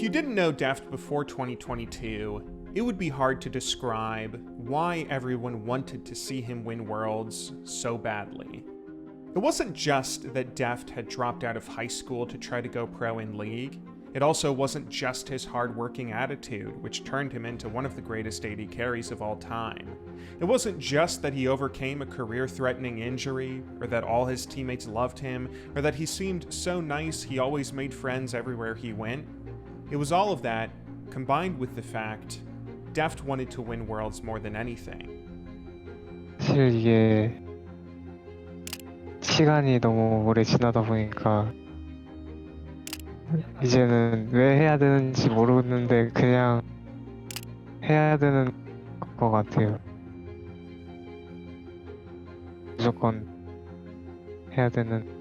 you didn't know Deft before 2022, it would be hard to describe why everyone wanted to see him win Worlds so badly. It wasn't just that Deft had dropped out of high school to try to go pro in League. It also wasn't just his hard-working attitude, which turned him into one of the greatest AD carries of all time. It wasn't just that he overcame a career-threatening injury, or that all his teammates loved him, or that he seemed so nice he always made friends everywhere he went. It was all of that, combined with the fact Deft wanted to win Worlds more than anything. 사실 이게 시간이 너무 오래 지나다 보니까 이제는 왜 해야 되는지 모르겠는데 그냥 해야 되는 것 같아요. 무조건 해야 되는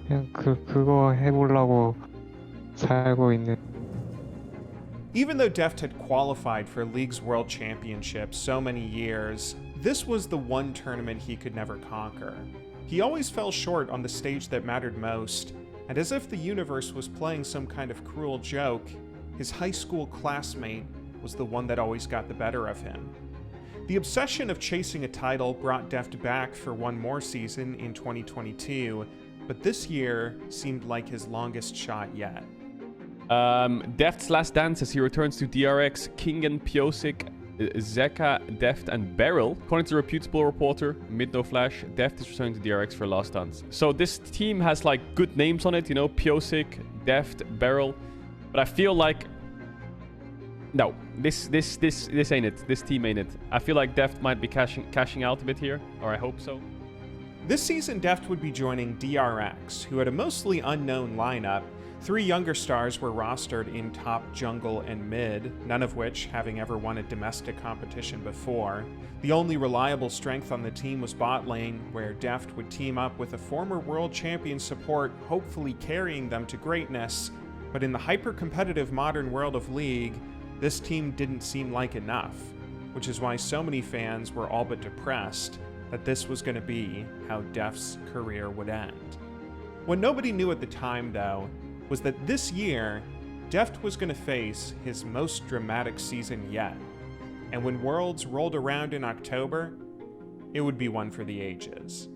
그냥 그거 해보려고 살고 있는. Even though Deft had qualified for League's World Championship so many years, this was the one tournament he could never conquer. He always fell short on the stage that mattered most, and as if the universe was playing some kind of cruel joke, his high school classmate was the one that always got the better of him. The obsession of chasing a title brought Deft back for one more season in 2022, but this year seemed like his longest shot yet. Deft's last dance as he returns to DRX, Kingen, Piosik, Zeka, Deft, and Beryl. According to the reputable reporter, Mid-No-Flash, Deft is returning to DRX for last dance. So this team has like good names on it, you know, Piosik, Deft, Beryl. But I feel like no, this ain't it. This team ain't it. I feel like Deft might be cashing out a bit here, or I hope so. This season, Deft would be joining DRX, who had a mostly unknown lineup. 3 younger stars were rostered in top, jungle, and mid, none of which having ever won a domestic competition before. The only reliable strength on the team was bot lane, where Deft would team up with a former world champion support, hopefully carrying them to greatness. But in the hyper-competitive modern world of League, this team didn't seem like enough, which is why so many fans were all but depressed that this was going to be how Deft's career would end. What nobody knew at the time, though, was that this year, Deft was going to face his most dramatic season yet. And when Worlds rolled around in October, it would be one for the ages.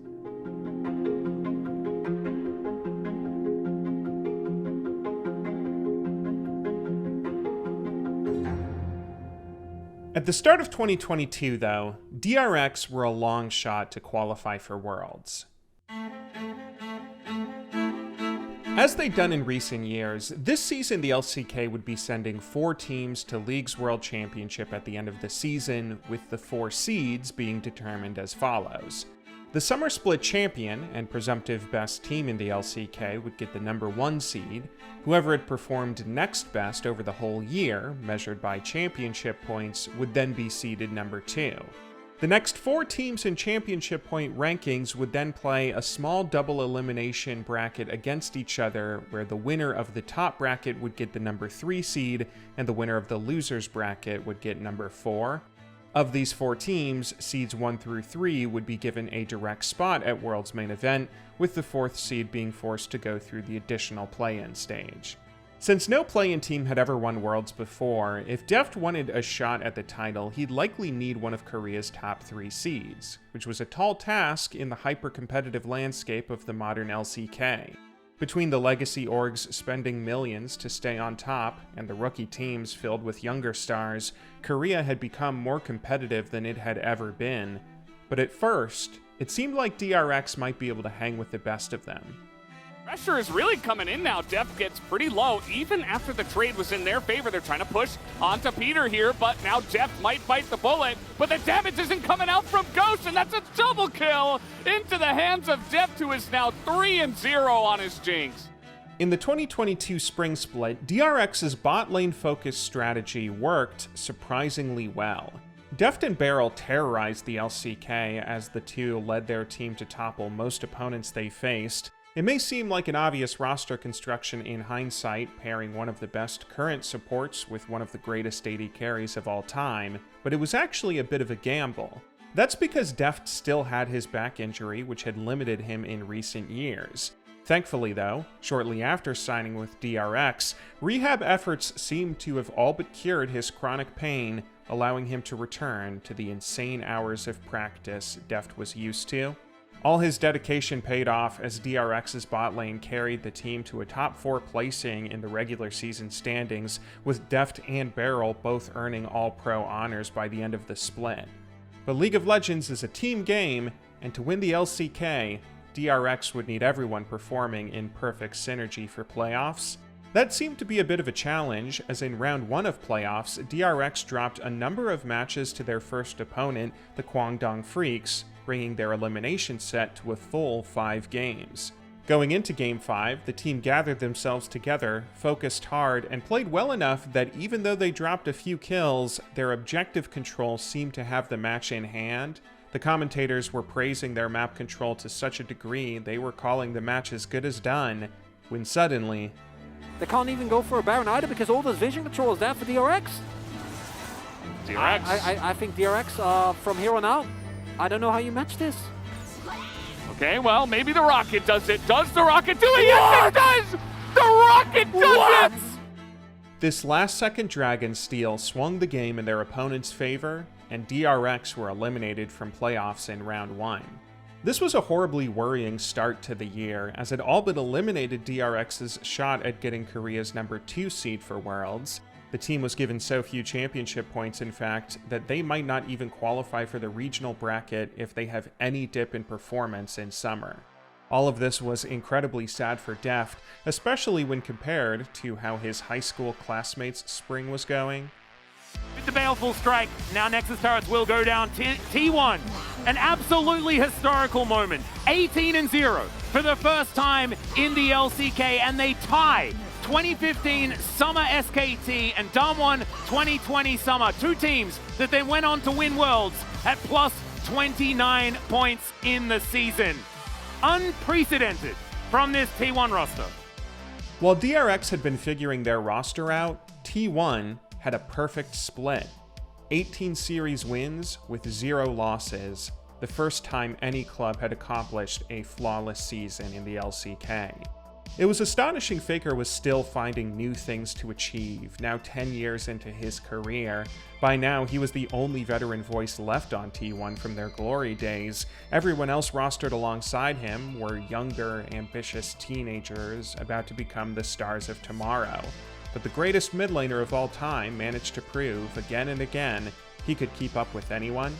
At the start of 2022, though, DRX were a long shot to qualify for Worlds. As they'd done in recent years, this season the LCK would be sending 4 teams to League's World Championship at the end of the season, with the 4 seeds being determined as follows. The Summer Split champion and presumptive best team in the LCK would get the number 1 seed. Whoever had performed next best over the whole year, measured by championship points, would then be seeded number 2. The next 4 teams in championship point rankings would then play a small double elimination bracket against each other, where the winner of the top bracket would get the number 3 seed, and the winner of the losers bracket would get number 4. Of these 4 teams, seeds 1 through 3 would be given a direct spot at World's main event, with the 4th seed being forced to go through the additional play-in stage. Since no play-in team had ever won Worlds before, if Deft wanted a shot at the title, he'd likely need one of Korea's top 3 seeds, which was a tall task in the hyper-competitive landscape of the modern LCK. Between the legacy orgs spending millions to stay on top, and the rookie teams filled with younger stars, Korea had become more competitive than it had ever been. But at first, it seemed like DRX might be able to hang with the best of them. Pressure is really coming in now. Deft gets pretty low. Even after the trade was in their favor, they're trying to push onto Peter here, but now Deft might bite the bullet, but the damage isn't coming out from Ghost, and that's a double kill into the hands of Deft, who is now 3-0 on his Jinx. In the 2022 Spring Split, DRX's bot lane focused strategy worked surprisingly well. Deft and Beryl terrorized the LCK as the two led their team to topple most opponents they faced. It may seem like an obvious roster construction in hindsight, pairing one of the best current supports with one of the greatest AD carries of all time, but it was actually a bit of a gamble. That's because Deft still had his back injury, which had limited him in recent years. Thankfully though, shortly after signing with DRX, rehab efforts seemed to have all but cured his chronic pain, allowing him to return to the insane hours of practice Deft was used to. All his dedication paid off as DRX's bot lane carried the team to a top 4 placing in the regular season standings, with Deft and Beryl both earning All-Pro honors by the end of the split. But League of Legends is a team game, and to win the LCK, DRX would need everyone performing in perfect synergy for playoffs. That seemed to be a bit of a challenge, as in round 1 of playoffs, DRX dropped a number of matches to their first opponent, the Guangdong Freaks, bringing their elimination set to a full 5 games. Going into Game 5, the team gathered themselves together, focused hard, and played well enough that even though they dropped a few kills, their objective control seemed to have the match in hand. The commentators were praising their map control to such a degree they were calling the match as good as done, when suddenly... They can't even go for a Baron either because all those vision control is there for DRX. DRX. I think DRX, from here on out, I don't know how you match this. Okay, well, maybe the Rocket does it. Does the Rocket do it? Yes, it does! The Rocket does it! This last-second Dragon Steal swung the game in their opponent's favor, and DRX were eliminated from playoffs in round 1. This was a horribly worrying start to the year, as it all but eliminated DRX's shot at getting Korea's number 2 seed for Worlds. The team was given so few championship points, in fact, that they might not even qualify for the regional bracket if they have any dip in performance in summer. All of this was incredibly sad for Deft, especially when compared to how his high school classmates' spring was going. With the baleful strike, now Nexus turrets will go down. T1, an absolutely historical moment. 18-0 for the first time in the LCK, and they tie 2015 Summer SKT and Damwon 2020 Summer. 2 teams that then went on to win Worlds at plus 29 points in the season. Unprecedented from this T1 roster. While DRX had been figuring their roster out, T1 had a perfect split. 18 series wins with 0 losses, the first time any club had accomplished a flawless season in the LCK. It was astonishing Faker was still finding new things to achieve, now 10 years into his career. By now, he was the only veteran voice left on T1 from their glory days. Everyone else rostered alongside him were younger, ambitious teenagers about to become the stars of tomorrow. But the greatest mid laner of all time managed to prove, again and again, he could keep up with anyone.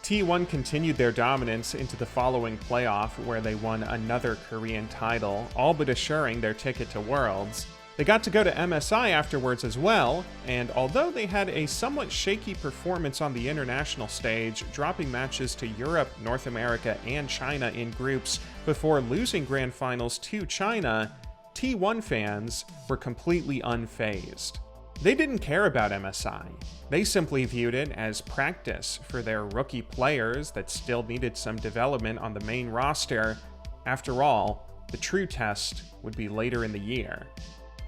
T1 continued their dominance into the following playoff, where they won another Korean title, all but assuring their ticket to Worlds. They got to go to MSI afterwards as well, and although they had a somewhat shaky performance on the international stage, dropping matches to Europe, North America, and China in groups before losing grand finals to China, T1 fans were completely unfazed. They didn't care about MSI. They simply viewed it as practice for their rookie players that still needed some development on the main roster. After all, the true test would be later in the year.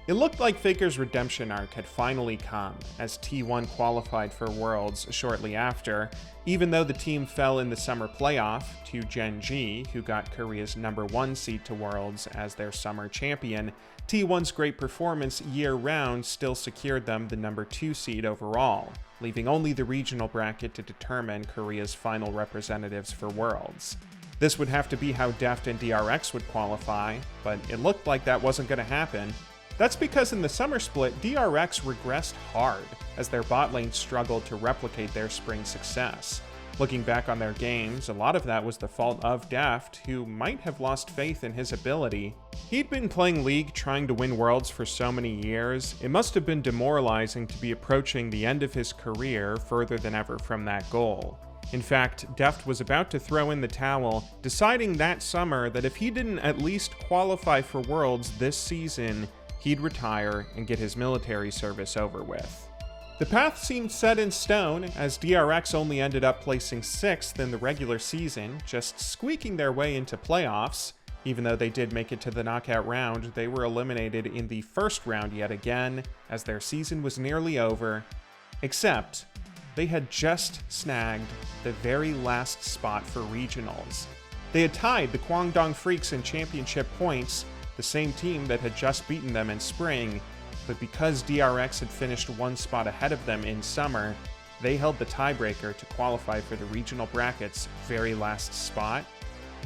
It looked like Faker's redemption arc had finally come, as T1 qualified for Worlds shortly after, even though the team fell in the summer playoff to Gen G, who got Korea's number 1 seed to Worlds as their summer champion. T1's great performance year-round still secured them the number 2 seed overall, leaving only the regional bracket to determine Korea's final representatives for Worlds. This would have to be how Deft and DRX would qualify, but it looked like that wasn't going to happen. That's because in the summer split, DRX regressed hard as their bot lane struggled to replicate their spring success. Looking back on their games, a lot of that was the fault of Deft, who might have lost faith in his ability. He'd been playing League trying to win Worlds for so many years, it must have been demoralizing to be approaching the end of his career further than ever from that goal. In fact, Deft was about to throw in the towel, deciding that summer that if he didn't at least qualify for Worlds this season, he'd retire and get his military service over with. The path seemed set in stone, as DRX only ended up placing 6th in the regular season, just squeaking their way into playoffs. Even though they did make it to the knockout round, they were eliminated in the first round yet again, as their season was nearly over. Except, they had just snagged the very last spot for regionals. They had tied the Guangdong Freaks in championship points, the same team that had just beaten them in spring, but because DRX had finished one spot ahead of them in summer, they held the tiebreaker to qualify for the regional bracket's very last spot.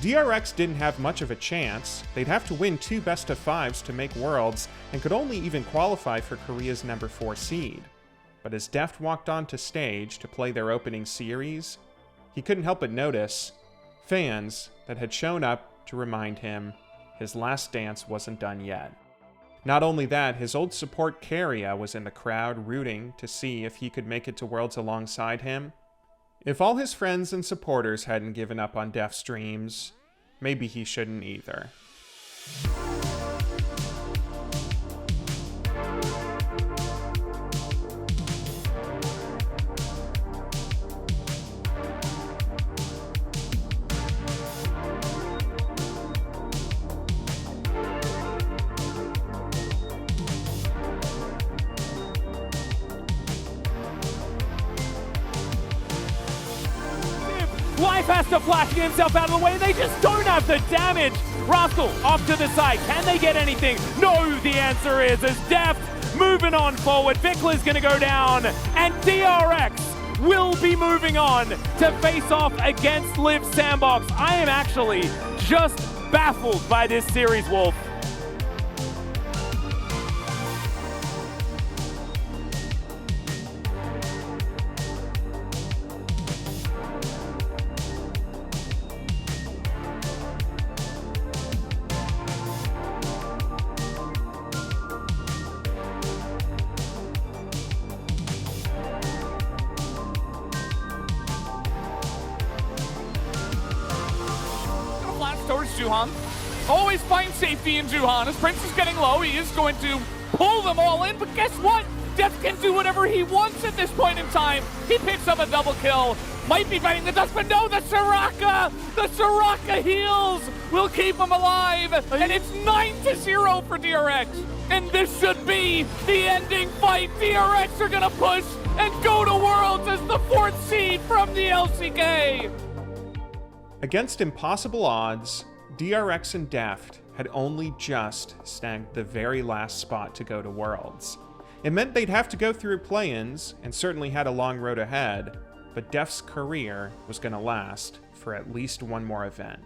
DRX didn't have much of a chance. They'd have to win 2 best-of-5s to make Worlds, and could only even qualify for Korea's number 4 seed. But as Deft walked onto stage to play their opening series, he couldn't help but notice fans that had shown up to remind him his last dance wasn't done yet. Not only that, his old support Karl was in the crowd rooting to see if he could make it to Worlds alongside him. If all his friends and supporters hadn't given up on Deft's dreams, maybe he shouldn't either. Life has to flash himself out of the way. They just don't have the damage. Rascal off to the side. Can they get anything? No, the answer is as Deft moving on forward. Vickler's going to go down, and DRX will be moving on to face off against Live Sandbox. I am actually just baffled by this series, Wolf. Towards Juhan. Always finds safety in Juhan. As Prince is getting low, he is going to pull them all in, but guess what? Deft can do whatever he wants at this point in time. He picks up a double kill. Might be fighting the dust, but no, the Soraka heals will keep him alive, and it's 9-0 for DRX. And this should be the ending fight. DRX are gonna push and go to Worlds as the 4th seed from the LCK. Against impossible odds, DRX and Deft had only just snagged the very last spot to go to Worlds. It meant they'd have to go through play-ins, and certainly had a long road ahead, but Deft's career was going to last for at least one more event.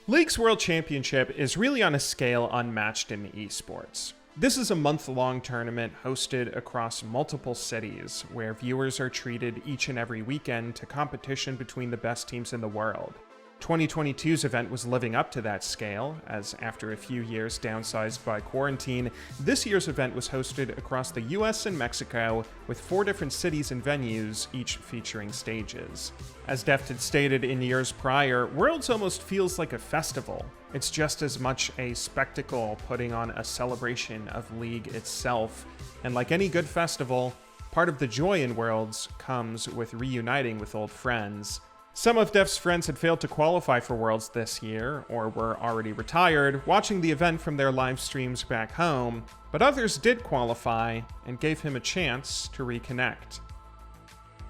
League's World Championship is really on a scale unmatched in esports. This is a month-long tournament hosted across multiple cities, where viewers are treated each and every weekend to competition between the best teams in the world. 2022's event was living up to that scale, as after a few years downsized by quarantine, this year's event was hosted across the US and Mexico, with 4 different cities and venues, each featuring stages. As Deft had stated in years prior, Worlds almost feels like a festival. It's just as much a spectacle putting on a celebration of League itself, and like any good festival, part of the joy in Worlds comes with reuniting with old friends. Some of Deft's friends had failed to qualify for Worlds this year, or were already retired, watching the event from their live streams back home, but others did qualify and gave him a chance to reconnect.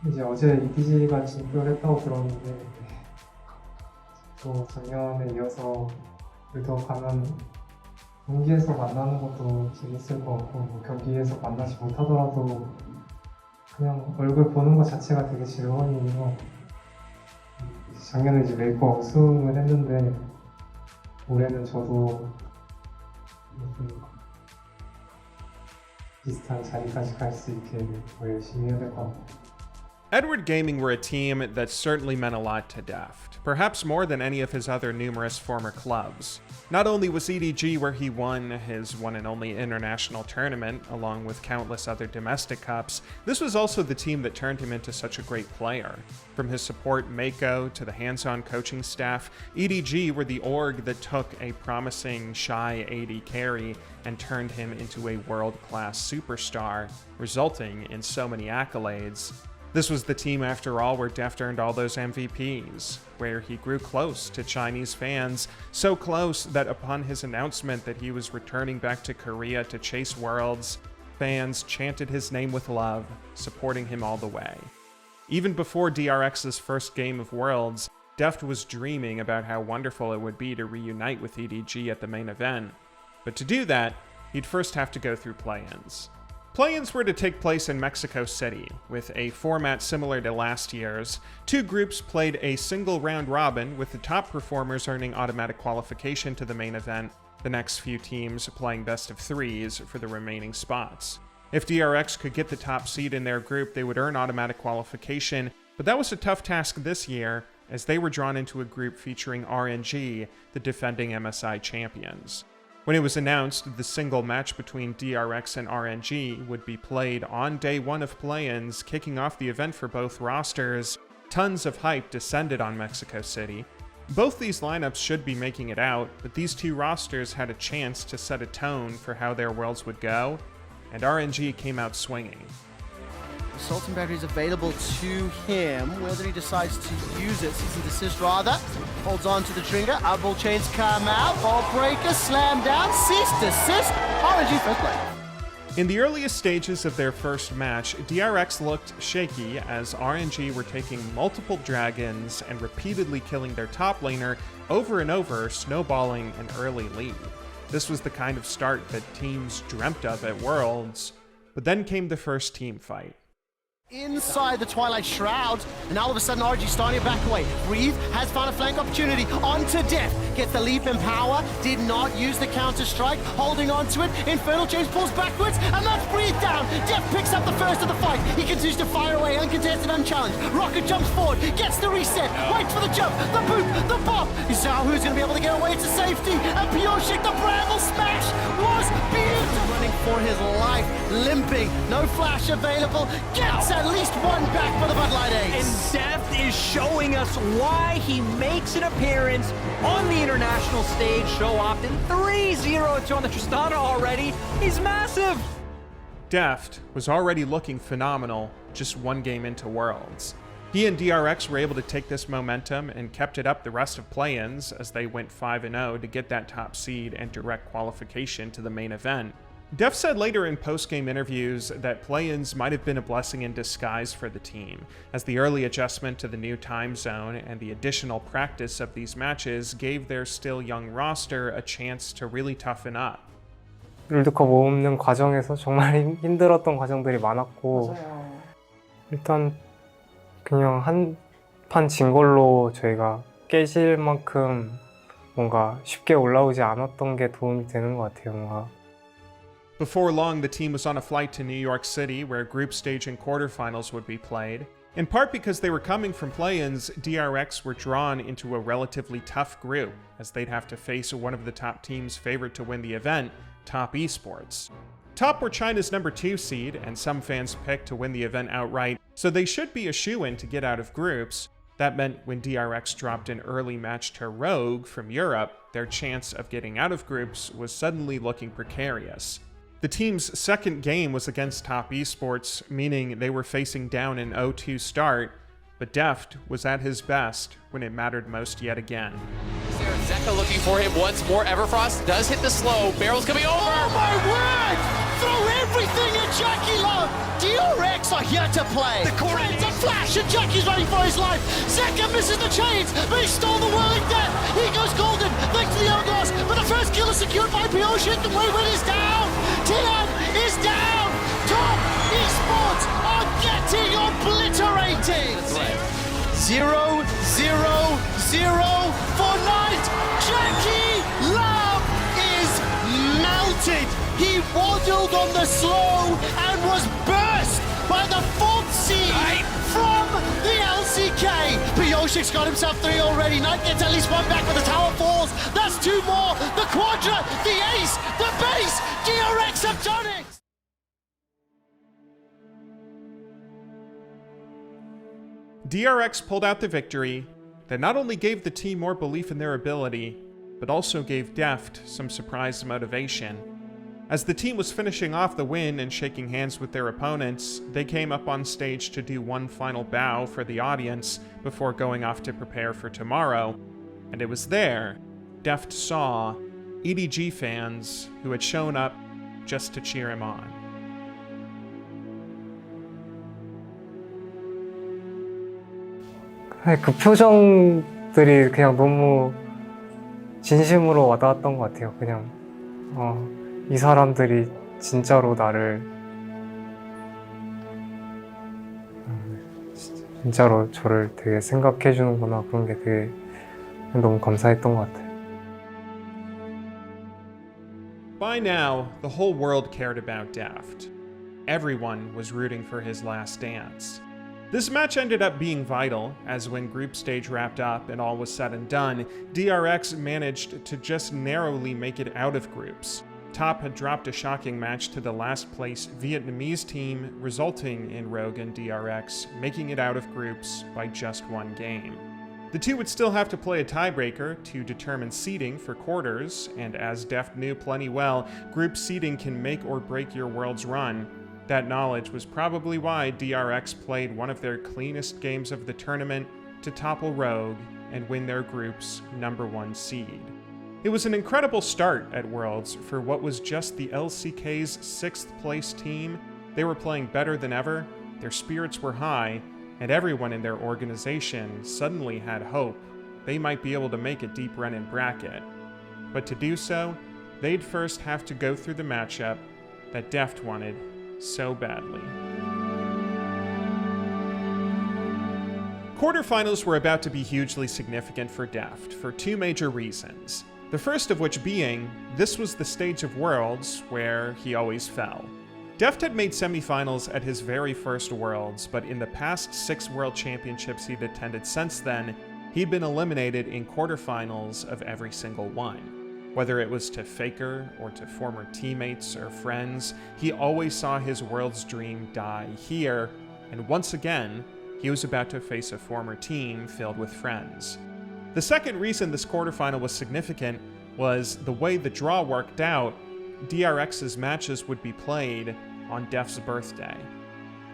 이제 어제 EDG가 진출을 했다고 들었는데 또 작년에 이어서 유독 가면 경기에서 만나는 것도 재밌을 것 같고 뭐 경기에서 만나지 못하더라도 그냥 얼굴 보는 것 자체가 되게 즐거움이고 작년에 이제 메이커 우승을 했는데 올해는 저도 비슷한 자리까지 갈 수 있게 더 열심히 해야 될 것 같아요. Edward Gaming were a team that certainly meant a lot to Deft, perhaps more than any of his other numerous former clubs. Not only was EDG where he won his one and only international tournament, along with countless other domestic cups, this was also the team that turned him into such a great player. From his support Mako to the hands-on coaching staff, EDG were the org that took a promising shy AD carry and turned him into a world-class superstar, resulting in so many accolades. This was the team, after all, where Deft earned all those MVPs, where he grew close to Chinese fans, so close that upon his announcement that he was returning back to Korea to chase Worlds, fans chanted his name with love, supporting him all the way. Even before DRX's first game of Worlds, Deft was dreaming about how wonderful it would be to reunite with EDG at the main event. But to do that, he'd first have to go through play-ins. Play-ins were to take place in Mexico City, with a format similar to last year's. Two groups played a single round robin, with the top performers earning automatic qualification to the main event, the next few teams playing best of threes for the remaining spots. If DRX could get the top seed in their group, they would earn automatic qualification, but that was a tough task this year, as they were drawn into a group featuring RNG, the defending MSI champions. When it was announced the single match between DRX and RNG would be played on day one of play-ins, kicking off the event for both rosters, tons of hype descended on Mexico City. Both these lineups should be making it out, but these two rosters had a chance to set a tone for how their worlds would go, and RNG came out swinging. Assault and battery is available to him. Whether he decides to use it, cease and desist rather. Holds on to the trigger. Eyeball chains come out. Ball breaker, slam down, cease, desist. RNG first play. In the earliest stages of their first match, DRX looked shaky as RNG were taking multiple dragons and repeatedly killing their top laner over and over, snowballing an early lead. This was the kind of start that teams dreamt of at Worlds, but then came the first team fight. Inside the Twilight Shroud, and all of a sudden RG starting to back away. Breathe has found a flank opportunity onto Deft. Gets the leap in power, did not use the counter strike, holding on to it. Infernal Chains pulls backwards, and that's Breathe down. Deft picks up the first of the fight. He continues to fire away, uncontested, unchallenged. Rocket jumps forward, gets the reset, waits for the jump, the boot, the bop. Who's going to be able to get away to safety? And Pioshik, the Bramble smash was beautiful. Running for his life, limping, no flash available, gets at least one back for the Bud Light Ace. And Deft is showing us why he makes an appearance on the international stage so often. 3-0 on the Tristana already. He's massive. Deft was already looking phenomenal just one game into Worlds. He and DRX were able to take this momentum and kept it up the rest of play-ins as they went 5-0 to get that top seed and direct qualification to the main event. Deft said later in post-game interviews that play-ins might have been a blessing in disguise for the team, as the early adjustment to the new time zone and the additional practice of these matches gave their still young roster a chance to really toughen up. 롤드컵 모으는 과정에서 정말 힘들었던 과정들이 많았고 일단 그냥 한 판 진 걸로 저희가 깨질 만큼 뭔가 쉽게 올라오지 않았던 게 도움이 되는 것 같아요. 뭔가. Before long, the team was on a flight to New York City, where group stage and quarterfinals would be played. In part because they were coming from play-ins, DRX were drawn into a relatively tough group, as they'd have to face one of the top teams favored to win the event, Top Esports. Top were China's number 2 seed, and some fans picked to win the event outright, so they should be a shoo-in to get out of groups. That meant when DRX dropped an early match to Rogue from Europe, their chance of getting out of groups was suddenly looking precarious. The team's second game was against Top Esports, meaning they were facing down an 0-2 start, but Deft was at his best when it mattered most yet again. Zeka looking for him once more. Everfrost does hit the slow. Barrel's coming over. Oh my word! Throw everything at Jackie Love! DRX are here to play. The corner is a flash and Jackie's running for his life. Zeka misses the chains, but he stole the whirling death. He goes golden, thanks to the Hourglass, but the first kill is secured by Pioshik. The Wayward is down. TM is down. Top Esports are getting obliterated. 0-0-0 for Knight. Jackie Love is melted. He waddled on the slow and was burst by the 4th seed from the LCK. Pioshik's got himself 3 already. Knight gets at least 1 back, but the tower falls. That's 2 more. The Quadra, the Ace, the Base. DRX have done it. DRX pulled out the victory that not only gave the team more belief in their ability, but also gave Deft some surprise motivation. As the team was finishing off the win and shaking hands with their opponents, they came up on stage to do one final bow for the audience before going off to prepare for tomorrow, and it was there Deft saw EDG fans who had shown up just to cheer him on. 그 표정들이 그냥 너무 진심으로 와닿았던 것 같아요. 그냥 이 사람들이 진짜로 나를 진짜로 저를 되게 생각해 주는구나, 그런 게 되게 너무 감사했던 것 같아요. By now, the whole world cared about Deft. Everyone was rooting for his last dance. This match ended up being vital, as when group stage wrapped up and all was said and done, DRX managed to just narrowly make it out of groups. Top had dropped a shocking match to the last place Vietnamese team, resulting in Rogue and DRX making it out of groups by just one game. The two would still have to play a tiebreaker to determine seeding for quarters, and as Deft knew plenty well, group seeding can make or break your world's run. That knowledge was probably why DRX played one of their cleanest games of the tournament to topple Rogue and win their group's #1 seed. It was an incredible start at Worlds for what was just the LCK's 6th place team. They were playing better than ever, their spirits were high, and everyone in their organization suddenly had hope they might be able to make a deep run in bracket. But to do so, they'd first have to go through the matchup that Deft wanted so badly. Quarterfinals were about to be hugely significant for Deft for two major reasons. The first of which being, this was the stage of Worlds where he always fell. Deft had made semifinals at his very first Worlds, but in the past 6 World Championships he'd attended since then, he'd been eliminated in quarterfinals of every single one. Whether it was to Faker or to former teammates or friends, he always saw his Worlds dream die here, and once again, he was about to face a former team filled with friends. The second reason this quarterfinal was significant was the way the draw worked out. DRX's matches would be played on Deft's birthday.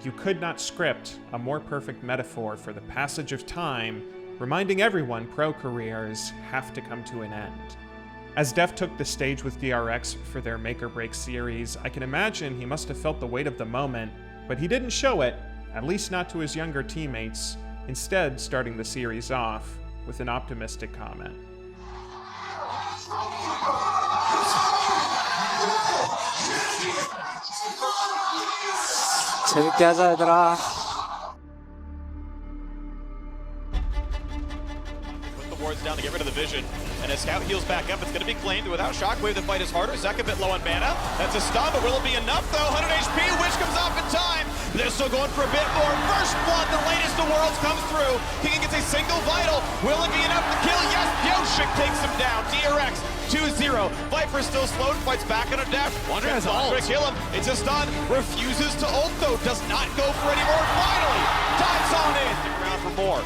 You could not script a more perfect metaphor for the passage of time, reminding everyone pro careers have to come to an end. As Deft took the stage with DRX for their Make or Break series, I can imagine he must have felt the weight of the moment, but he didn't show it, at least not to his younger teammates, instead starting the series off with an optimistic comment. 재밌게 하자 얘들아. Put the wards down to get rid of the vision. And as Scout heals back up, it's going to be claimed. Without Shockwave, the fight is harder. Zek a bit low on mana. That's a stun, but will it be enough, though? 100 HP, Wish comes off in time. They're still going for a bit more. First blood, the latest the Worlds comes through. King gets a single vital. Will it be enough to kill? Yes, Yoshik takes him down. DRX 2-0. Viper still slowed, fights back on a Deft. Wonder has ult. Kill him. It's a stun. Refuses to ult, though. Does not go for any more. Finally, dives on in. Stick around for more.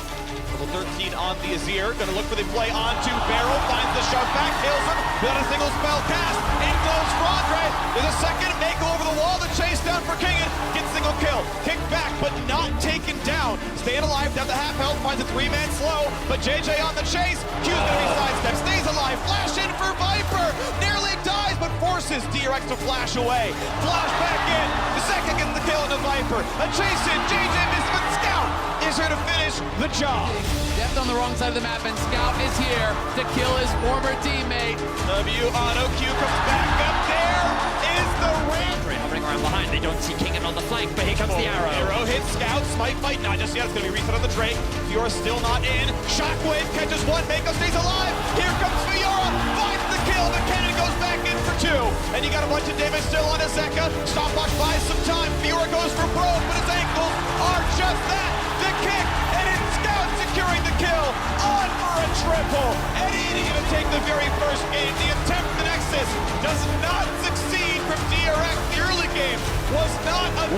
Level 13 on the Azir. Gonna look for the play onto Barrel. Finds the shove back, kills him. Without a single spell cast. In goes Rondre. There's a second. May go over the wall. The chase down for Kingen. Gets single kill. Kicked back, but not taken down. Staying alive. Down to half health. Finds a 3-man slow. But JJ on the chase. Q's gonna be sidestep. Stays alive. Flash in for Viper. Nearly dies, but forces DRX to flash away. Flash back in. The second gets the kill into Viper. A chase in. JJ misses, but Scout is here to finish the job. Deft on the wrong side of the map, and Scout is here to kill his former teammate. W auto Q comes back up. There is the ramp. Hovering around behind, they don't see Kingen on the flank, but here comes the arrow. Arrow hits Scout, Smite fight, not just yet. It's going to be reset on the Drake. Fiora still not in. Shockwave catches one, Mako stays alive. Here comes Fiora, finds the kill. The cannon goes back in for 2. And you got a bunch of damage still on Azeka. Stopwatch buys some time. Fiora goes for broke, but his ankles are just that. The kick, and it's Scout securing the kill. On for a triple. Eddie going to take the very first game. The attempt at the Nexus does not succeed from DRX. The early game was not enough,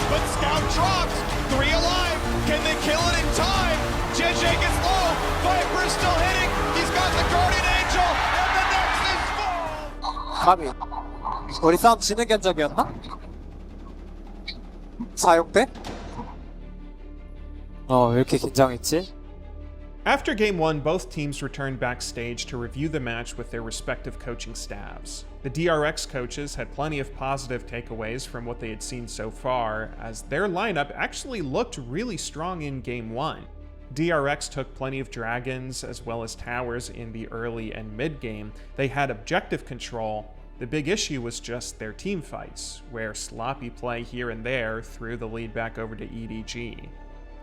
but Scout drops. 3 alive. Can they kill it in time? JJ gets low. Viper is still hitting. He's got the Guardian Angel, and the Nexus falls. 까비. 우리 싸움 지는 견적이었나? 4-6대? 왜 이렇게 긴장했지? After Game 1, both teams returned backstage to review the match with their respective coaching staffs. The DRX coaches had plenty of positive takeaways from what they had seen so far, as their lineup actually looked really strong in Game 1. DRX took plenty of dragons as well as towers in the early and mid game. They had objective control. The big issue was just their team fights, where sloppy play here and there threw the lead back over to EDG.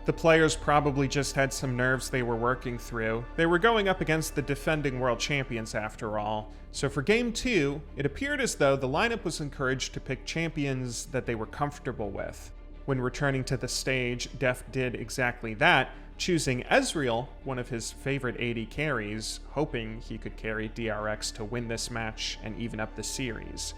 The players probably just had some nerves they were working through. They were going up against the defending world champions after all. So for Game 2, it appeared as though the lineup was encouraged to pick champions that they were comfortable with. When returning to the stage, Deft did exactly that, choosing Ezreal, one of his favorite AD carries, hoping he could carry DRX to win this match and even up the series.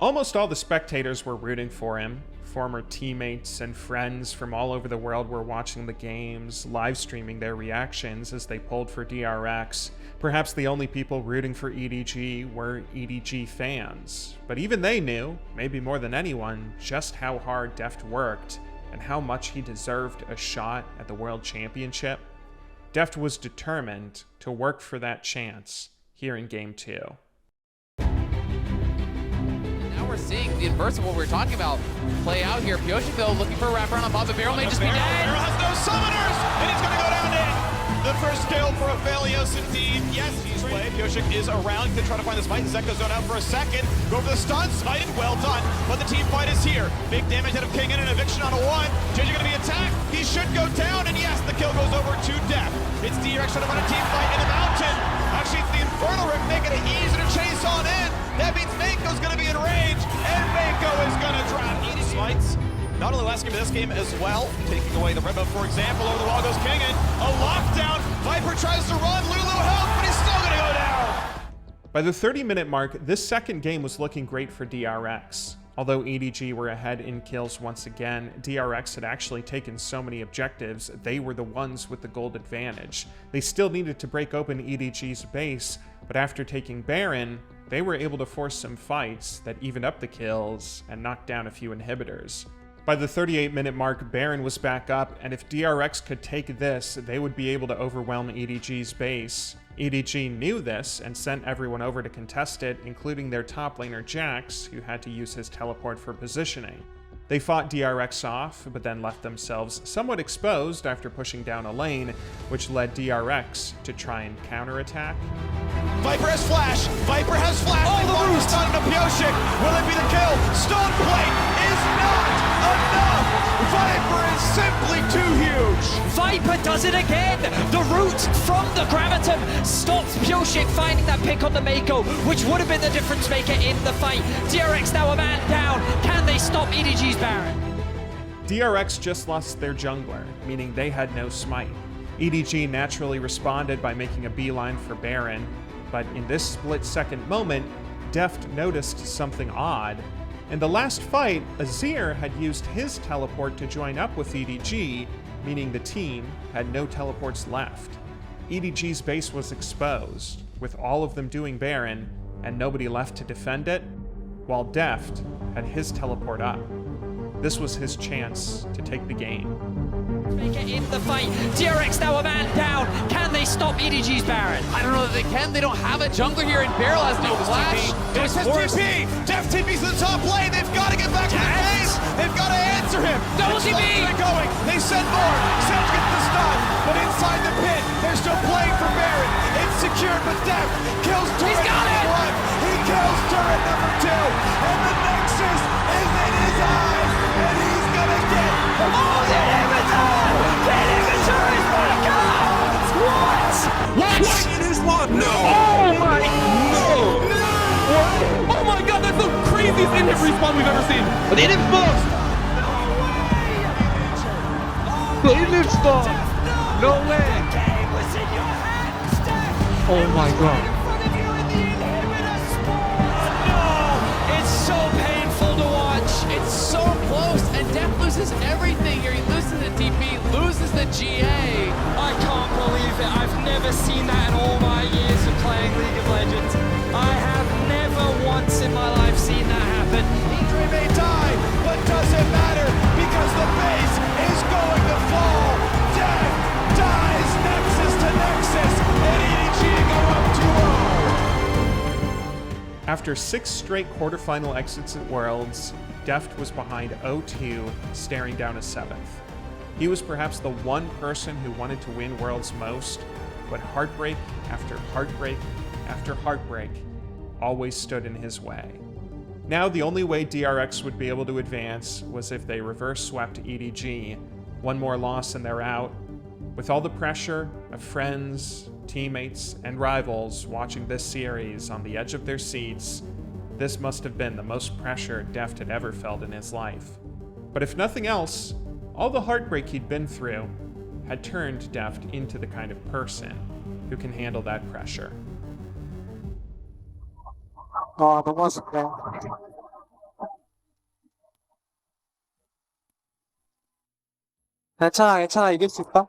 Almost all the spectators were rooting for him. Former teammates and friends from all over the world were watching the games, live streaming their reactions as they pulled for DRX. Perhaps the only people rooting for EDG were EDG fans. But even they knew, maybe more than anyone, just how hard Deft worked and how much he deserved a shot at the World Championship. Deft was determined to work for that chance here in Game 2. We're seeing the inverse of what we were talking about play out here. Pyosik, though, looking for a wraparound on top of Barrel, may just be dead. Barrel has no summoners, and he's going to go down in. The first kill for Aphelios indeed. Yes, he's way. Pyosik is around to try to find this fight. Zeka zone out for a second. Go for the stun, sighted, well done. But the team fight is here. Big damage out of King and an eviction on a 1. JJ going to be attacked. He should go down, and yes, the kill goes over to Deft. It's DRX trying to find a team fight in the mountain. Actually, it's the Infernal Rift making it easy to chase on in. That means Manko's going to be in range, and Manko is going to drop. Fights, not only last game, but this game as well. Taking away the red buff, for example, over the wall goes King, and a lockdown. Viper tries to run, Lulu help, but he's still going to go down. By the 30-minute mark, this second game was looking great for DRX. Although EDG were ahead in kills once again, DRX had actually taken so many objectives, they were the ones with the gold advantage. They still needed to break open EDG's base, but after taking Baron, they were able to force some fights that evened up the kills and knocked down a few inhibitors. By the 38-minute mark, Baron was back up, and if DRX could take this, they would be able to overwhelm EDG's base. EDG knew this and sent everyone over to contest it, including their top laner Jax, who had to use his teleport for positioning. They fought DRX off, but then left themselves somewhat exposed after pushing down a lane, which led DRX to try and counterattack. Viper has flash! Viper has flash! Oh, the roost on to Pyosik! Will it be the kill? Stone Plate is not enough! Viper is simply too huge! Viper does it again! The root from the Graviton stops Pyosik finding that pick on the Mako, which would have been the difference maker in the fight. DRX now a man down. Can they stop EDG's Baron? DRX just lost their jungler, meaning they had no smite. EDG naturally responded by making a beeline for Baron, but in this split-second moment, Deft noticed something odd. In the last fight, Azir had used his teleport to join up with EDG, meaning the team had no teleports left. EDG's base was exposed, with all of them doing Baron, and nobody left to defend it, while Deft had his teleport up. This was his chance to take the game. Make it in the fight. DRX now a man down. Can they stop EDG's Baron? I don't know that they can. They don't have a jungler here, and Barrel has no flash. It says TP! Deft TP's to the top lane. They've got to get back to the base. They've got to answer him. Double TP! They're going. They send more. Sedge gets the stun, but inside the pit, they're still playing for Baron. It's secured, but Deft kills turret number 1. He kills turret number 2, and the Nexus is in his eyes, and he's gonna get the inhibitor! The inhibitor is back up! What? It is what? No! Oh my! No! Oh my god, that's the craziest inhib respawn we've ever seen! But it is first! The inhib spawn! No way! Oh my god. It's so close, and Deft loses everything here. He loses the TP, loses the GA. I can't believe it. I've never seen that in all my years of playing League of Legends. I have never once in my life seen that happen. Idre may die, but doesn't matter because the base is going to fall. Deft dies Nexus to Nexus, and EDG go up 2-0. After 6 straight quarterfinal exits at Worlds, Deft was behind 0-2, staring down a 7th. He was perhaps the one person who wanted to win Worlds most, but heartbreak after heartbreak after heartbreak always stood in his way. Now the only way DRX would be able to advance was if they reverse swept EDG. One more loss and they're out. With all the pressure of friends, teammates, and rivals watching this series on the edge of their seats, this must have been the most pressure Deft had ever felt in his life. But if nothing else, all the heartbreak he'd been through had turned Deft into the kind of person who can handle that pressure. 너무 아쉽다. 괜찮아, 이길 수 있다.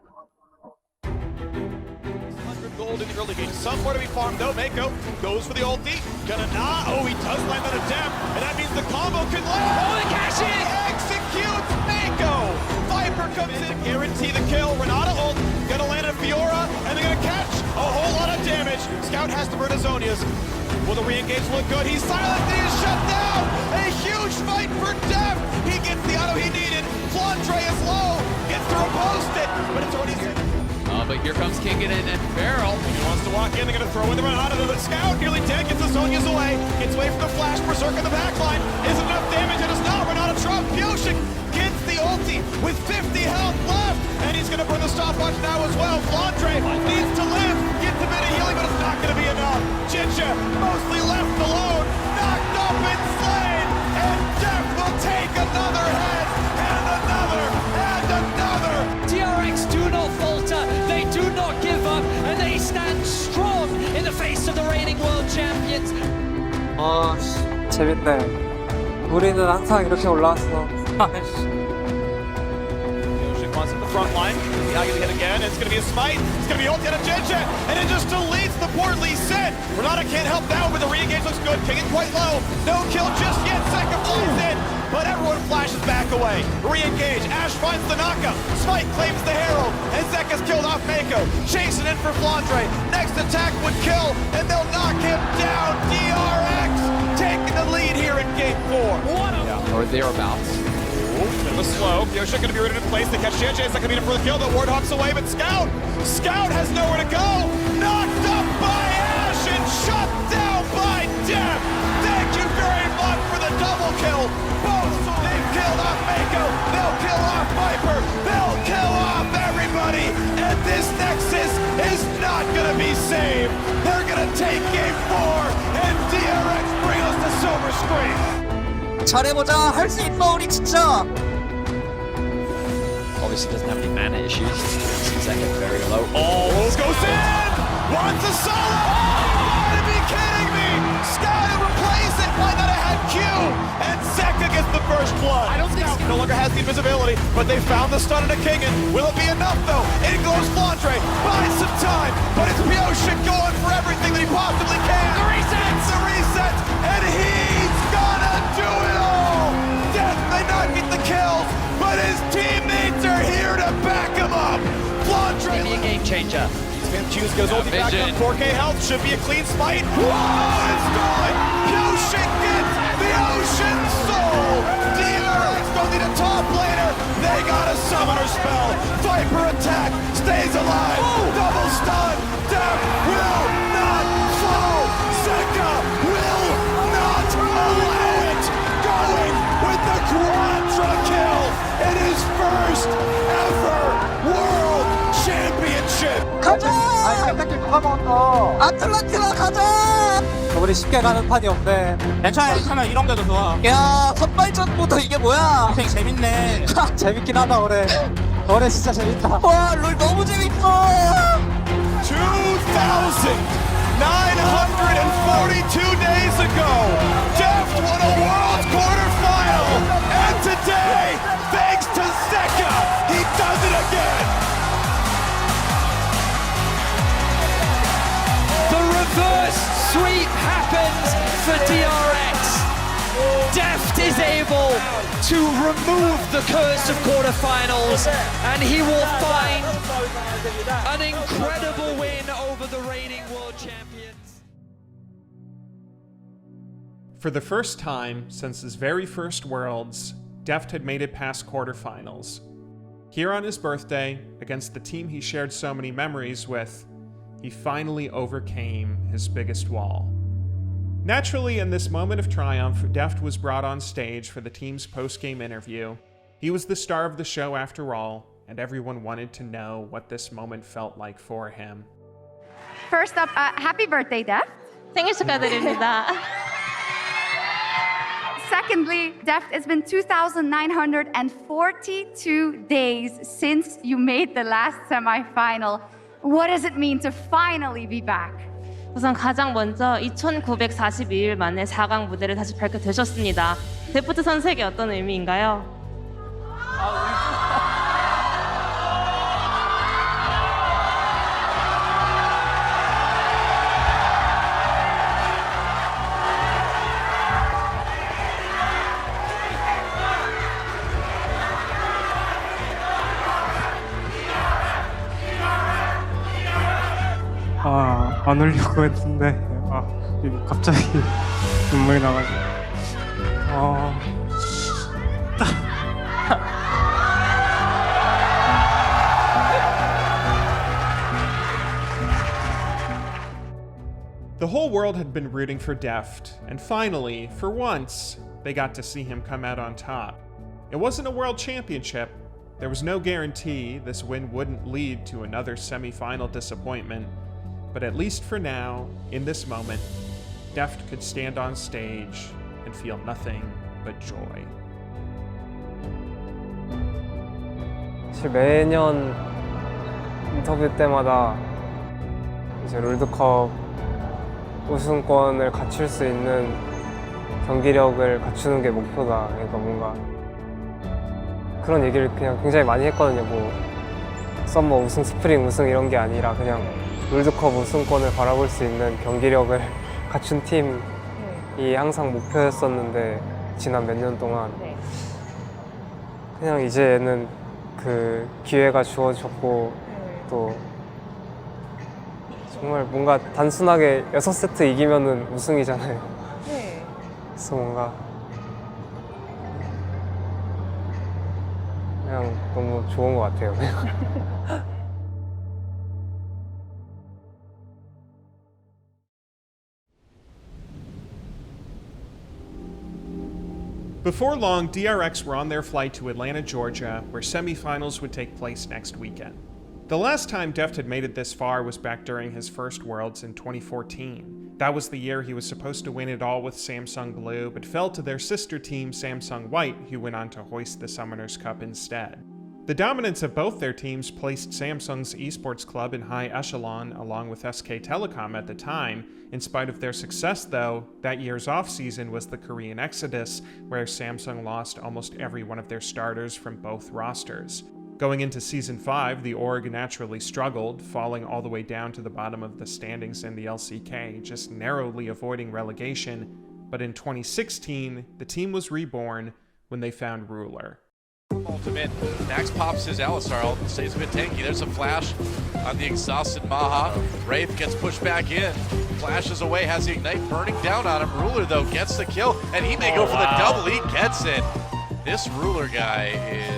100 gold in the early game. Somewhere to be farmed though. Mako goes for the ulti. Gonna not. Oh, he does land on a Deft, and that means the combo can land. Oh, the cash in! Executes Mako. Viper comes in to guarantee the kill. Renata ult. Gonna land a Fiora, and they're gonna catch a whole lot of damage. Scout has to burn his Zonias. Will the re-engage look good? He's silent, he is shut down! A huge fight for Deft! He gets the auto he needed. Flandre is low, gets to repost it, but it's already set. But here comes Kingan and Barrel. He wants to walk in, they're gonna throw in the Renata to the Scout, nearly dead, gets the Zonias away, gets away from the flash, Berserk in the backline. Isn't enough damage, it is not. Renata drop, Pyosik gets the ulti with 50 health left, and he's gonna burn the stopwatch now as well. Flandre needs to live, gets a bit of healing, but it's not gonna be enough. Chicha mostly left alone, knocked up and slain, and Deft will take another head, and another, and another. DRX do not falter, they do not give up, and they stand strong in the face of the reigning world champions. 재밌네. 우리는 항상 이렇게 올라왔어. Wants at the front line. Now gonna hit again. It's gonna be a smite. It's gonna be ulti out of Jinja, and it just deletes the poor Lee Sin. Renata can't help that, but the re-engage looks good. King quite low. No kill just yet. Second flies in, but everyone flashes back away. Re-engage. Ash finds the knockup. Smite claims the Herald, and Zeka's killed off Mako. Chasing in for Flandre. Next attack would kill, and they'll knock him down. DRX taking the lead here in Game 4. Or thereabouts. Bit of a slow. Pyosik gonna be rooted in place. They catch JJ. It's not gonna be enough for the kill. The ward hops away, but Scout has nowhere to go. Knocked up by Ash and shut down by Deft. Thank you very much for the double kill. Both they've killed off Mako. They'll kill off Viper. They'll kill off everybody. And this Nexus is not gonna be saved. They're gonna take Game 4, and DRX bring us to silver screen. 잘해보자, 할 수 있어 우리 진짜. Obviously doesn't have any mana issues. Zeka very low. Oh, goes in! Wants a solo! Oh, you gotta be kidding me! Scout to replace it, why not have Q? And Zeka gets the first blood. I don't think Scout no longer has the invisibility, but they found the stun in a Kingan. Will it be enough though? In goes Flandre, buys some time, but it's Pyosik going for everything that he possibly can. The reset! It's the reset, and he's gonna do it all! Deft may not get the kills, but his teammates are here to back him up. Flandre Maybe a game changer. Q's goes ulti back up, 4K health, should be a clean smite. Whoa, it's stolen! Pyosik gets the Ocean Soul! DRX don't need a top laner, they got a summoner spell. Viper attack, stays alive, double stun, Deft will not fall! Zeka will not allow it! Going with the Quadra kill in his first ever World Championship! 가자! 아틀란티나 가자! 우리 쉽게 가는 판이 없네. 괜찮아 이런 게도 좋아. 야, 선발전부터 이게 뭐야? 되게 재밌네. 재밌긴 하다, 올해. 올해 진짜 재밌다. 와, 롤 너무 재밌어! 2,942 days ago, Deft won a World Quarterfinal, and today, thanks to Zeka, he does it again. The reverse sweep happens for DRX. Deft is able to remove the curse of quarterfinals, and he will find an incredible win over the reigning world champions. For the first time since his very first Worlds, Deft had made it past quarterfinals. Here on his birthday, against the team he shared so many memories with, he finally overcame his biggest wall. Naturally, in this moment of triumph, Deft was brought on stage for the team's post-game interview. He was the star of the show after all, and everyone wanted to know what this moment felt like for him. First up, happy birthday, Deft. 생일 축하드립니다. Secondly, Deft, it's been 2,942 days since you made the last semifinal. What does it mean to finally be back? 우선 가장 먼저 2,942일 만에 4강 무대를 다시 밟게 되셨습니다. 데프트 선수에게 어떤 의미인가요? 안 울려고 했는데 갑자기 눈물이 나가지고 The whole world had been rooting for Deft, and finally, for once, they got to see him come out on top. It wasn't a world championship. There was no guarantee this win wouldn't lead to another semi-final disappointment. But at least for now, in this moment, Deft could stand on stage and feel nothing but joy. 사실 매년 인터뷰 때마다 이제 롤드컵 우승권을 갖출 수 있는 경기력을 갖추는 게 목표다. 그러니까 뭔가 그런 얘기를 그냥 굉장히 많이 했거든요. 뭐 썸머 우승, 스프링 우승 이런 게 아니라 그냥 롤드컵 우승권을 바라볼 수 있는 경기력을 갖춘 팀이 항상 목표였었는데 지난 몇 년 동안 그냥 이제는 그 기회가 주어졌고 또 정말 뭔가 단순하게 6세트 이기면은 우승이잖아요. 그래서 뭔가 그냥 너무 좋은 것 같아요. Before long, DRX were on their flight to Atlanta, Georgia, where semifinals would take place next weekend. The last time Deft had made it this far was back during his first Worlds in 2014. That was the year he was supposed to win it all with Samsung Blue, but fell to their sister team Samsung White, who went on to hoist the Summoners Cup instead. The dominance of both their teams placed Samsung's esports club in high echelon along with SK Telecom at the time. In spite of their success though, that year's off-season was the Korean Exodus, where Samsung lost almost every one of their starters from both rosters. Going into Season 5, the org naturally struggled, falling all the way down to the bottom of the standings in the LCK, just narrowly avoiding relegation. But in 2016, the team was reborn when they found Ruler. Ultimate. Nax pops his Alistar, stays a bit tanky. There's a flash on the exhausted Maha. Wraith gets pushed back in, flashes away, has the Ignite burning down on him. Ruler, though, gets the kill, and he may go for the double. He gets it. This Ruler guy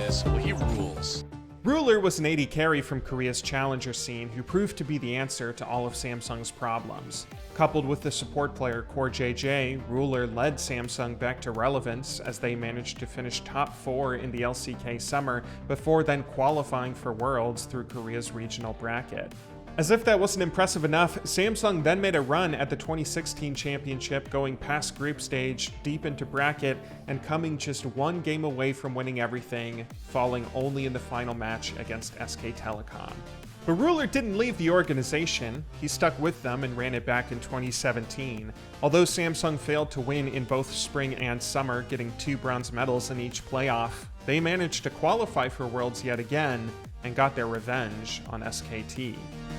is, well, he rules. Ruler was an AD carry from Korea's challenger scene who proved to be the answer to all of Samsung's problems. Coupled with the support player Core JJ, Ruler led Samsung back to relevance as they managed to finish top 4 in the LCK summer before then qualifying for Worlds through Korea's regional bracket. As if that wasn't impressive enough, Samsung then made a run at the 2016 championship, going past group stage, deep into bracket, and coming just one game away from winning everything, falling only in the final match against SK Telecom. But Ruler didn't leave the organization. He stuck with them and ran it back in 2017. Although Samsung failed to win in both spring and summer, getting 2 bronze medals in each playoff, they managed to qualify for Worlds yet again and got their revenge on SKT.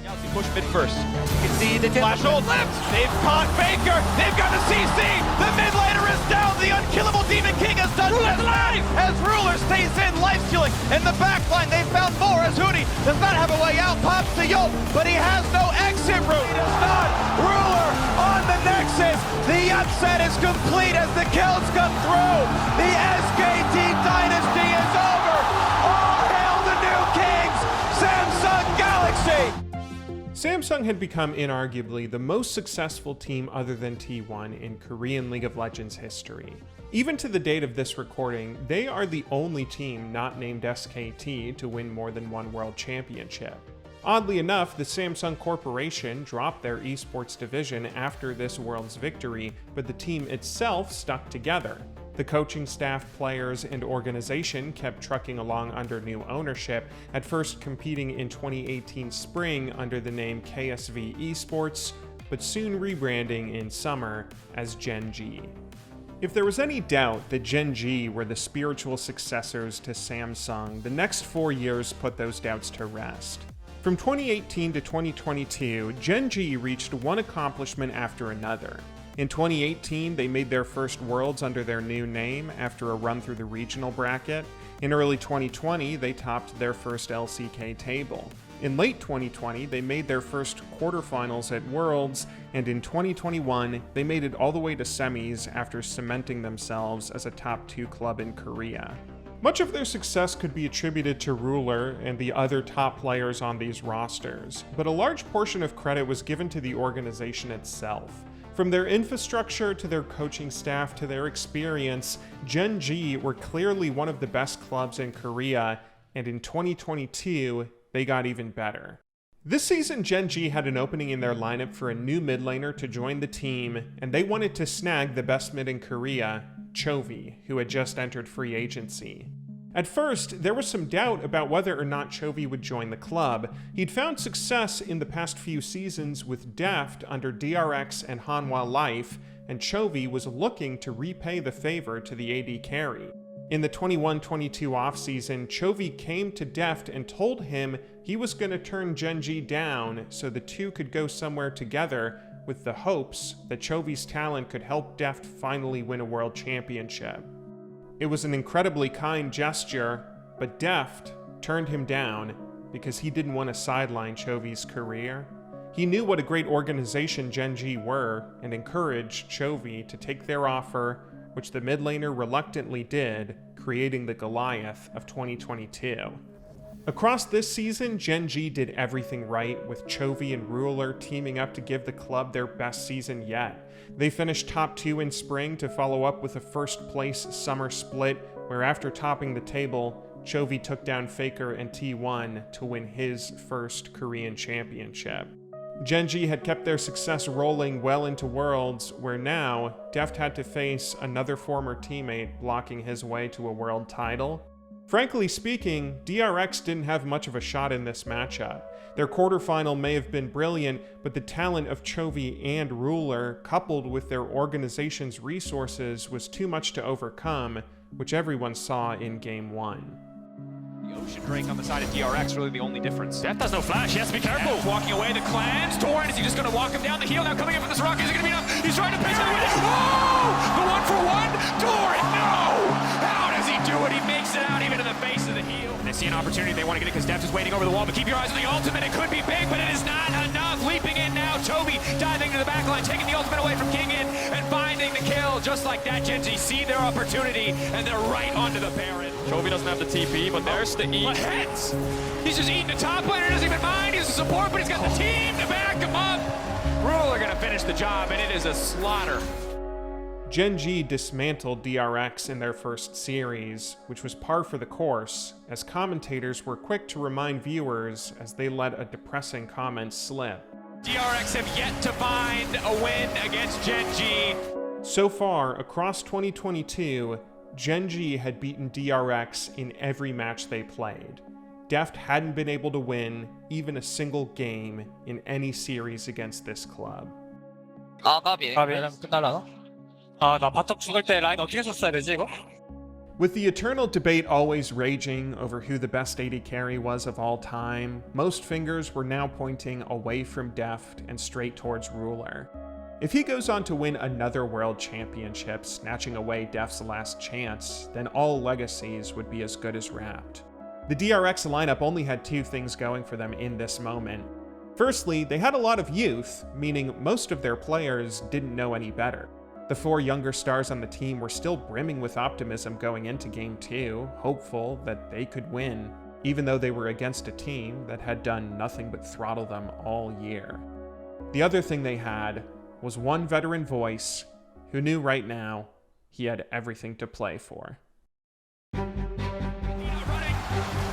Galaxy push mid first. You can see the flash hold left. They've caught Faker. They've got the CC. The mid laner is down. The unkillable Demon King has done just life as Ruler stays in, life stealing. In the back line, they found more as Hootie does not have a way out. Pops to Yolt, but he has no exit route. He does not. Ruler on the Nexus. The upset is complete as the kills come through. The SKT dynasty is over. All hail the new Samsung had become inarguably the most successful team other than T1 in Korean League of Legends history. Even to the date of this recording, they are the only team not named SKT to win more than one world championship. Oddly enough, the Samsung Corporation dropped their esports division after this world's victory, but the team itself stuck together. The coaching staff, players, and organization kept trucking along under new ownership, at first competing in 2018 spring under the name KSV Esports, but soon rebranding in summer as Gen G. If there was any doubt that Gen G were the spiritual successors to Samsung, the next 4 years put those doubts to rest. From 2018 to 2022, Gen G reached one accomplishment after another. In 2018, they made their first Worlds under their new name after a run through the regional bracket. In early 2020, they topped their first LCK table. In late 2020, they made their first quarterfinals at Worlds, and in 2021, they made it all the way to semis after cementing themselves as a top 2 club in Korea. Much of their success could be attributed to Ruler and the other top players on these rosters, but a large portion of credit was given to the organization itself. From their infrastructure to their coaching staff to their experience, Gen G were clearly one of the best clubs in Korea, and in 2022, they got even better. This season, Gen G had an opening in their lineup for a new mid laner to join the team, and they wanted to snag the best mid in Korea, Chovy, who had just entered free agency. At first, there was some doubt about whether or not Chovy would join the club. He'd found success in the past few seasons with Deft under DRX and Hanwha Life, and Chovy was looking to repay the favor to the AD carry. In the 21-22 offseason, Chovy came to Deft and told him he was going to turn Gen G down so the two could go somewhere together, with the hopes that Chovy's talent could help Deft finally win a world championship. It was an incredibly kind gesture, but Deft turned him down because he didn't want to sideline Chovy's career. He knew what a great organization Gen G were and encouraged Chovy to take their offer, which the mid laner reluctantly did, creating the Goliath of 2022. Across this season, Gen G did everything right, with Chovy and Ruler teaming up to give the club their best season yet. They finished top 2 in spring to follow up with a first place summer split, where after topping the table, Chovy took down Faker and T1 to win his first Korean championship. Gen G had kept their success rolling well into Worlds, where now Deft had to face another former teammate blocking his way to a world title. Frankly speaking, DRX didn't have much of a shot in this matchup. Their quarterfinal may have been brilliant, but the talent of Chovy and Ruler, coupled with their organization's resources, was too much to overcome, which everyone saw in Game 1. The Ocean Drake on the side of DRX, really the only difference. Deft has no flash, he has to be careful. Deft walking away, the clans. Torn, is he just going to walk him down the heel? Now coming in for this rock, is it going to be enough? He's trying to pitch the win. Oh! The 1-for-1? Torn, no! How does he do it? He makes it out even in the face of the heel. They see an opportunity, they want to get it because Deft is waiting over the wall, but keep your eyes on the ultimate. It could be big, but it is not enough. Leaping in now, Chovy diving to the backline, taking the ultimate away from King In and finding the kill. Just like that, Gen G see their opportunity and they're right onto the Baron. Chovy doesn't have the TP, but there's the E. Heads! He's just eating the top laner, doesn't even mind. He's a support, but he's got the team to back him up. Ruler gonna finish the job, and it is a slaughter. Gen G dismantled DRX in their first series, which was par for the course, as commentators were quick to remind viewers as they let a depressing comment slip. DRX have yet to find a win against Gen G. So far, across 2022, Gen G had beaten DRX in every match they played. Deft hadn't been able to win even a single game in any series against this club. 까비 끝날라나? 나 바텀 죽을 때 라인 어떻게 썼어야 되지 이거? With the eternal debate always raging over who the best AD carry was of all time, most fingers were now pointing away from Deft and straight towards Ruler. If he goes on to win another world championship, snatching away Deft's last chance, then all legacies would be as good as wrapped. The DRX lineup only had 2 things going for them in this moment. Firstly, they had a lot of youth, meaning most of their players didn't know any better. The 4 younger stars on the team were still brimming with optimism going into Game 2, hopeful that they could win. even though they were against a team that had done nothing but throttle them all year. The other thing they had was one veteran voice who knew right now he had everything to play for.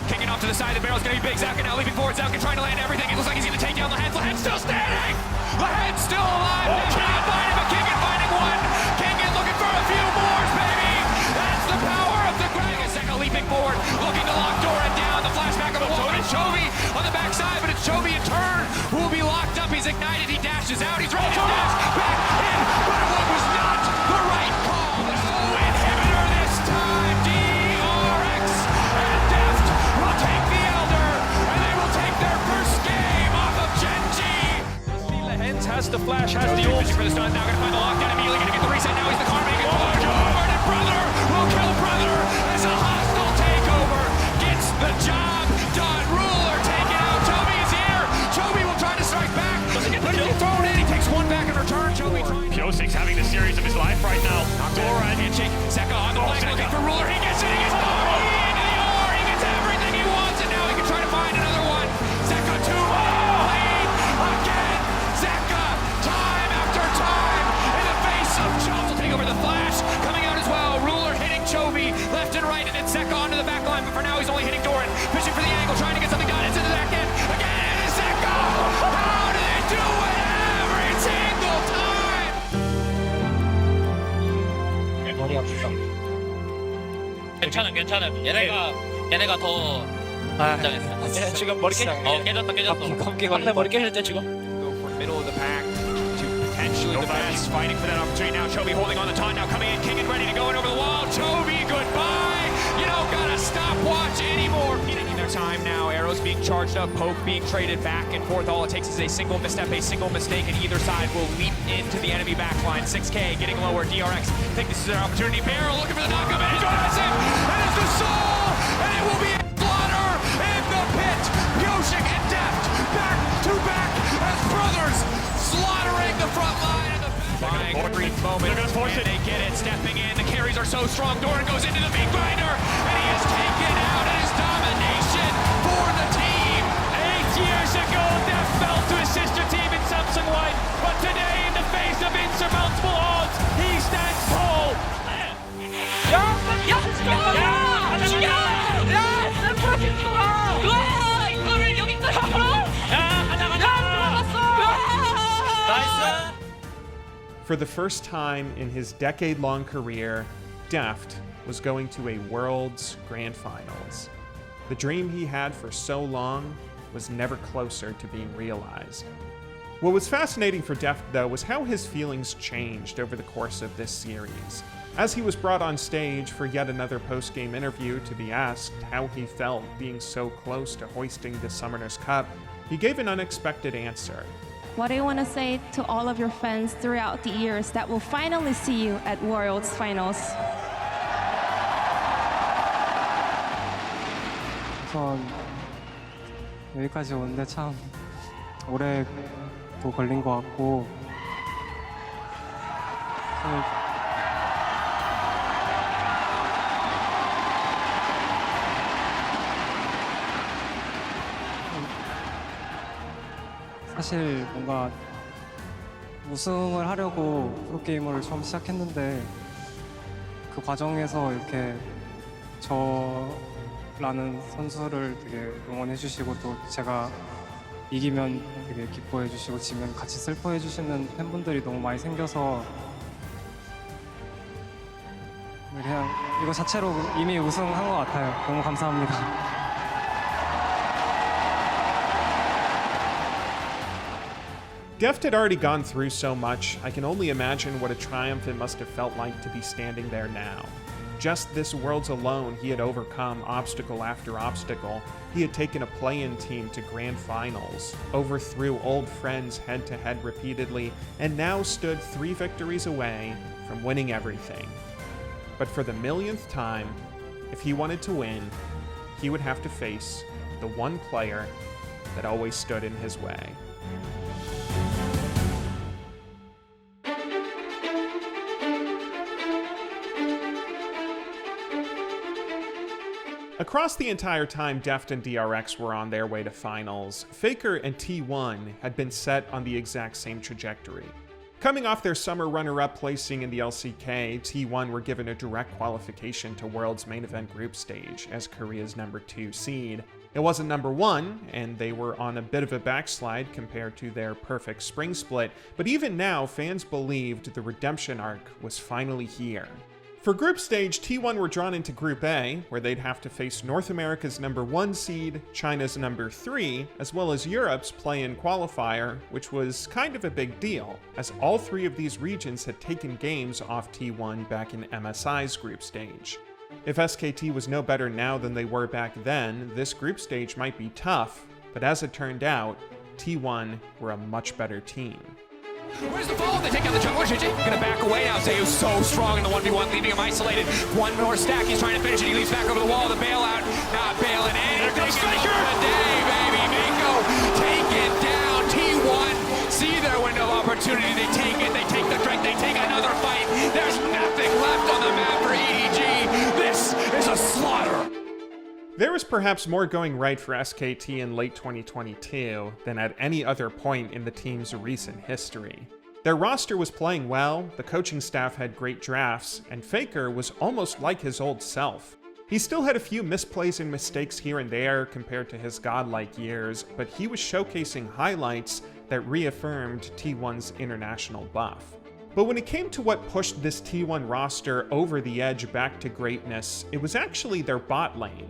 Kicking off to the side, the barrel's gonna be big. Zaka now leaping forward. Zaka trying to land everything. It looks like he's gonna take down the head. The head's still standing! The head's still alive! They can't find him, but Kingan finding one! Kingan looking for a few more, baby! That's the power of the Dragon! Zaka leaping forward, looking to lock Doran down. The flashback of the wall, and it's Chovy on the backside, but it's Chovy in turn who will be locked up. He's ignited, he dashes out, he's ready to dash back in, but it was not the right call. No inhibitor this time. DRX and Deft will take the Elder, and they will take their first game off of Genji. Lehens has the flash, has the ult. For the stun, now gonna find the lockdown, immediately gonna get the reset. Now he's the karma, he gets and Brother will kill Brother as a hostile takeover gets the job done. Ruler taken out. Chovy is here. Chovy will try to strike back, but he'll throw it in. He takes one back in return. Chovy trying. Piosik's having the series of his life right now. Dora handshake. Zeka on the flank looking for Ruler. He gets it. He gets into the R. He gets everything he wants, and now he can try to find another one. Zeka 2 lead again. Zeka time after time in the face of Chels will take over the flash. Coming out as well. Ruler hitting Chovy left and right, and it's Zeka onto the back line, but for now he's only hitting Doran. Fishing for the angle, trying to get something done. It's into the back end. Again, it is Zeka. How do they do it every single time? 머리 아프다. 괜찮음. 얘네가 더 긴장했어. 지금 머리 깨졌다. 감기 걸려. 머리 깨질 때 지금. Go for middle of the pack to potentially the best. Fighting for that opportunity now. Chovy holding on the taunt now, coming in. Kingan ready to go in over the wall. Chovy, goodbye. You don't gotta stopwatch anymore. Taking their time now. Arrows being charged up. Poke being traded back and forth. All it takes is a single misstep, a single mistake, and either side will leap into the enemy backline. 6K getting lower. DRX think this is their opportunity. Barrel looking for the knockup, and he drives it. And it's the soul, and it will be a slaughter in the pit. Pioshik and Deft back to back as brothers slaughtering the front line. Buying a brief moment, and they get it, stepping in. The carries are so strong. Doran goes into the big grinder, and he is taken out. It is domination for the team. 8 years ago, Deft fell to his sister team in Samsung White, but today, in the face of insurmountable odds, he stands tall. For the first time in his decade-long career, Deft was going to a Worlds Grand Finals. The dream he had for so long was never closer to being realized. What was fascinating for Deft, though, was how his feelings changed over the course of this series. As he was brought on stage for yet another post-game interview to be asked how he felt being so close to hoisting the Summoners Cup, he gave an unexpected answer. What do you want to say to all of your fans throughout the years that will finally see you at Worlds Finals? 우선 여기까지 오는데 참 오래 또 걸린 것 같고 사실 뭔가 우승을 하려고 프로게이머를 처음 시작했는데 그 과정에서 이렇게 저라는 선수를 되게 응원해 주시고 또 제가 이기면 되게 기뻐해 주시고 지면 같이 슬퍼해 주시는 팬분들이 너무 많이 생겨서 그냥 이거 자체로 이미 우승한 것 같아요. 너무 감사합니다. Deft had already gone through so much, I can only imagine what a triumph it must have felt like to be standing there now. Just this Worlds alone, he had overcome obstacle after obstacle. He had taken a play-in team to grand finals, overthrew old friends head-to-head repeatedly, and now stood 3 victories away from winning everything. But for the millionth time, if he wanted to win, he would have to face the one player that always stood in his way. Across the entire time Deft and DRX were on their way to finals, Faker and T1 had been set on the exact same trajectory. Coming off their summer runner-up placing in the LCK, T1 were given a direct qualification to World's main event group stage as Korea's number 2 seed. It wasn't number 1, and they were on a bit of a backslide compared to their perfect spring split, but even now, fans believed the redemption arc was finally here. For group stage, T1 were drawn into Group A, where they'd have to face North America's number 1 seed, China's number 3, as well as Europe's play-in qualifier, which was kind of a big deal, as all 3 of these regions had taken games off T1 back in MSI's group stage. If SKT was no better now than they were back then, this group stage might be tough, but as it turned out, T1 were a much better team. Where's the ball? They take out the jungle. JJ gonna back away now. Zayu's so strong in the 1v1, leaving him isolated. One more stack. He's trying to finish it. He leaps back over the wall. The bailout. Not bailing in. Here comes Striker. Today, baby. Mako taken down. T1 see their window of opportunity. They take it. They take the drink. They take another fight. There's nothing left on the map for EDG. This is a slaughter. There was perhaps more going right for SKT in late 2022 than at any other point in the team's recent history. Their roster was playing well, the coaching staff had great drafts, and Faker was almost like his old self. He still had a few misplays and mistakes here and there compared to his godlike years, but he was showcasing highlights that reaffirmed T1's international buff. But when it came to what pushed this T1 roster over the edge back to greatness, it was actually their bot lane.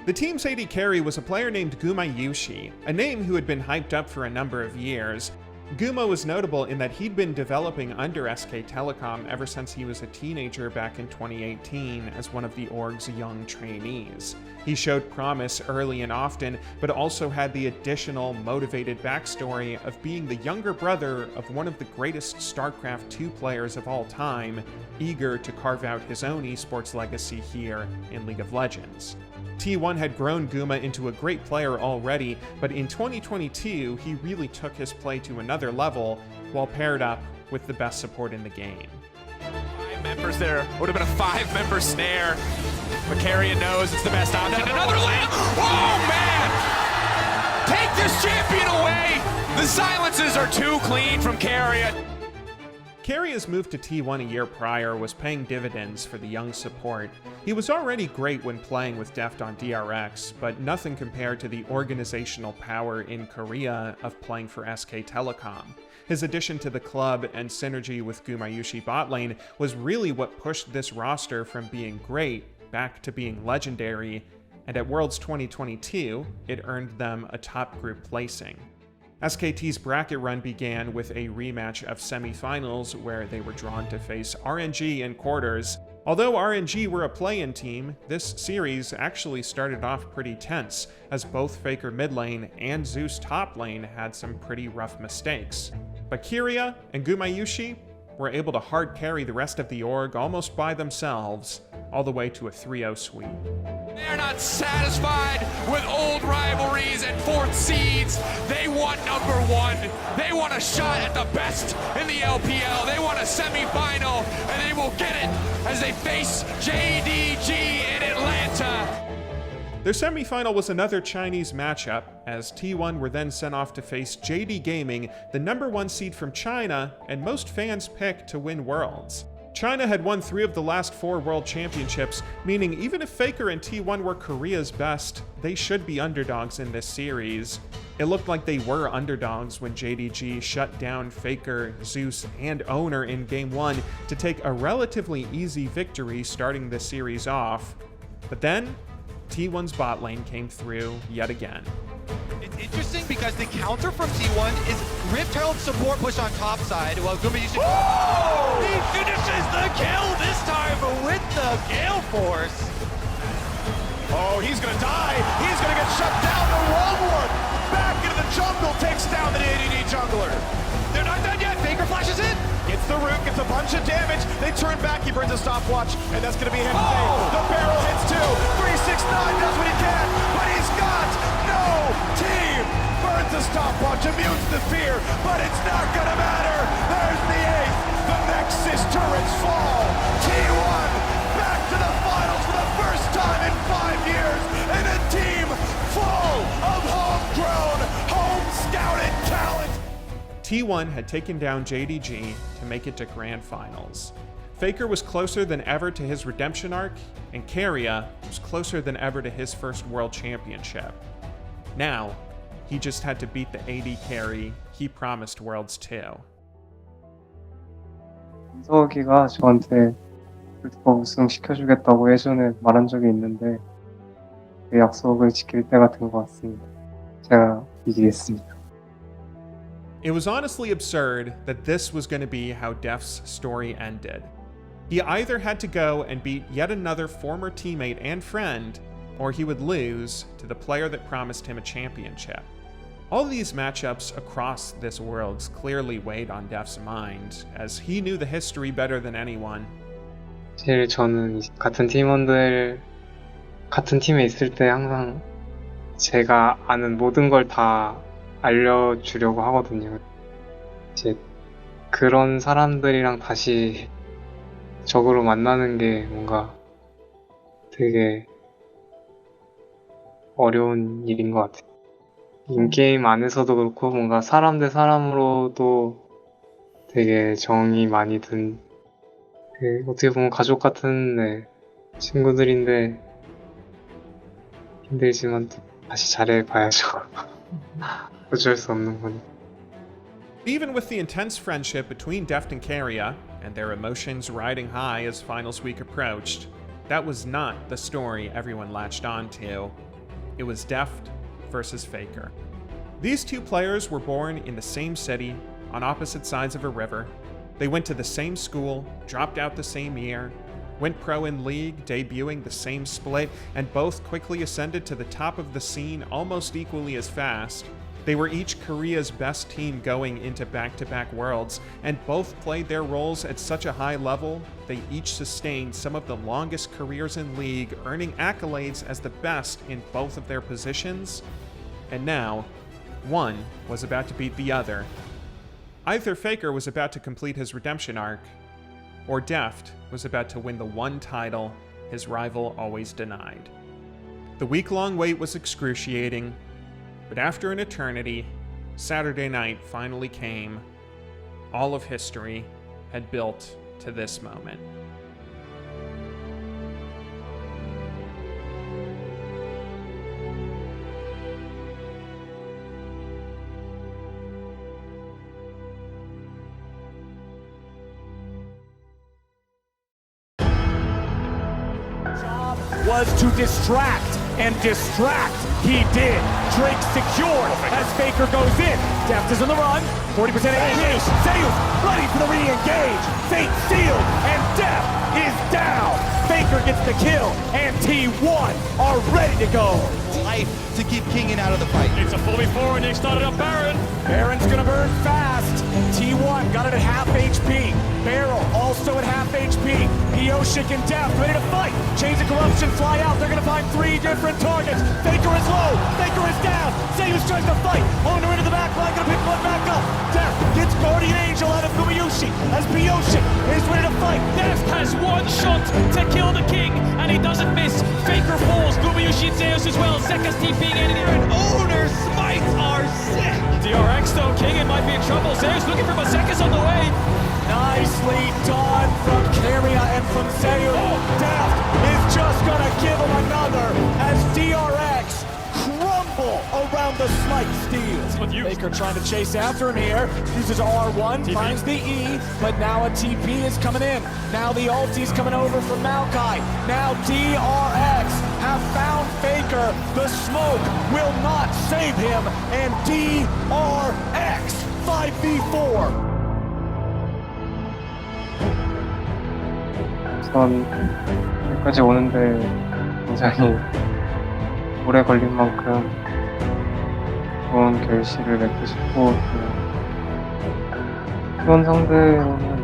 The team's AD carry was a player named Guma Yushi, a name who had been hyped up for a number of years. Guma was notable in that he'd been developing under SK Telecom ever since he was a teenager back in 2018 as one of the org's young trainees. He showed promise early and often, but also had the additional motivated backstory of being the younger brother of one of the greatest StarCraft 2 players of all time, eager to carve out his own esports legacy here in League of Legends. T1 had grown Guma into a great player already, but in 2022, he really took his play to another level while paired up with the best support in the game. 5 members there. Would have been a 5-member snare. Macarian knows it's the best option. Another lamp! Oh, man! Take this champion away! The silences are too clean from Carrion. Carria's move to T1 a year prior was paying dividends for the young support. He was already great when playing with Deft on DRX, but nothing compared to the organizational power in Korea of playing for SK Telecom. His addition to the club and synergy with Gumayushi bot lane was really what pushed this roster from being great back to being legendary, and at Worlds 2022, it earned them a top group placing. SKT's bracket run began with a rematch of semifinals where they were drawn to face RNG in quarters. Although RNG were a play-in team, this series actually started off pretty tense, as both Faker mid lane and Zeus top lane had some pretty rough mistakes. But Kiria and Gumayushi were able to hard carry the rest of the org almost by themselves, all the way to a 3-0 sweep. They're not satisfied with old rivalries and 4th seeds. They want number 1. They want a shot at the best in the LPL. They want a semifinal, and they will get it as they face JDG in Atlanta. Their semifinal was another Chinese matchup, as T1 were then sent off to face JD Gaming, the number 1 seed from China, and most fans picked to win Worlds. China had won 3 of the last 4 World Championships, meaning even if Faker and T1 were Korea's best, they should be underdogs in this series. It looked like they were underdogs when JDG shut down Faker, Zeus, and Owner in Game 1 to take a relatively easy victory starting the series off. But then, T1's bot lane came through yet again. It's interesting because the counter from T1 is Rift Herald support push on top side. Well, Gumayushi. Oh! He finishes the kill this time with the Gale Force. Oh, he's gonna die. He's gonna get shut down. The wrong one. Back into the jungle, takes down the ADD jungler. They're not done yet. Faker flashes in. Gets the root, gets a bunch of damage. They turn back, he burns a stopwatch, and that's gonna be him. Oh! The barrel hits 2. 369 does what he can, but he's got no team. Burns the stopwatch, immune to the fear, but it's not gonna matter. There's the 8th. The Nexus turrets fall. T1 back to the finals for the first time in 5 years. T1 had taken down JDG to make it to Grand Finals. Faker was closer than ever to his redemption arc, and Keria was closer than ever to his first World Championship. Now, he just had to beat the AD carry he promised Worlds 2. 민석이가 저한테 더 우승 시켜주겠다고 예전에 말한 적이 있는데 그 약속을 지킬 때가 된 것 같습니다. 제가 이기겠습니다. It was honestly absurd that this was going to be how Deft's story ended. He either had to go and beat yet another former teammate and friend, or he would lose to the player that promised him a championship. All these matchups across this Worlds clearly weighed on Deft's mind, as he knew the history better than anyone. 사실 저는 같은 팀원들 같은 팀에 있을 때 항상 제가 아는 모든 걸 다 알려주려고 하거든요. 이제 그런 사람들이랑 다시 적으로 만나는 게 뭔가 되게 어려운 일인 것 같아요. 인게임 안에서도 그렇고 뭔가 사람 대 사람으로도 되게 정이 많이 든 어떻게 보면 가족 같은 친구들인데 힘들지만 또 다시 잘해봐야죠. 어쩔 수 없는 거니까. Even with the intense friendship between Deft and Keria, and their emotions riding high as finals week approached, that was not the story everyone latched onto. It was Deft versus Faker. These two players were born in the same city, on opposite sides of a river. They went to the same school, dropped out the same year, went pro in League, debuting the same split, and both quickly ascended to the top of the scene almost equally as fast. They were each Korea's best team going into back-to-back Worlds, and both played their roles at such a high level, they each sustained some of the longest careers in League, earning accolades as the best in both of their positions. And now, one was about to beat the other. Either Faker was about to complete his redemption arc, or Deft was about to win the one title his rival always denied. The week-long wait was excruciating, but after an eternity, Saturday night finally came. All of history had built to this moment. Was to distract, and distract he did. Drake secured as Faker goes in. Deft is on the run, 40% engaged. Zeus ready for the re-engage. Fate sealed, and Deft is down. Faker gets the kill, and T1 are ready to go. Life to keep Kingen out of the fight. It's a 4v4, and they started up Baron. Baron's gonna burn fast. T1 got it at half HP. Barrel also at half HP. Pioshik and Deft ready to fight. Chains of Corruption fly out. They're gonna find 3 different targets. Faker is low. Faker is down. Zeus tries to fight. Owner into the back line. Gonna pick one back up. Deft gets Guardian Angel out of Gumayushi as Pioshik is ready to fight. Deft has one shot to kill the king, and he doesn't miss. Faker falls. Gumayushi and Zeus as well. Zeka's team being in here, and Owner smites are sick. DRX though, Kingen might be in trouble. Zeus looking for Masekas on the way. Nicely done from Keria and from Zeus. Deft is just gonna give him another as DRX crumble around the smite steal. Faker trying to chase after him here. Uses R1, TP. Finds the E, but now a TP is coming in. Now the ulti's coming over from Maokai. Now DRX have found Faker. The smoke will not save him, and DRX 5v4. 우선 여기까지 오는데 굉장히 오래 걸린 만큼 좋은 결실을 맺고 싶고 이번 상대로는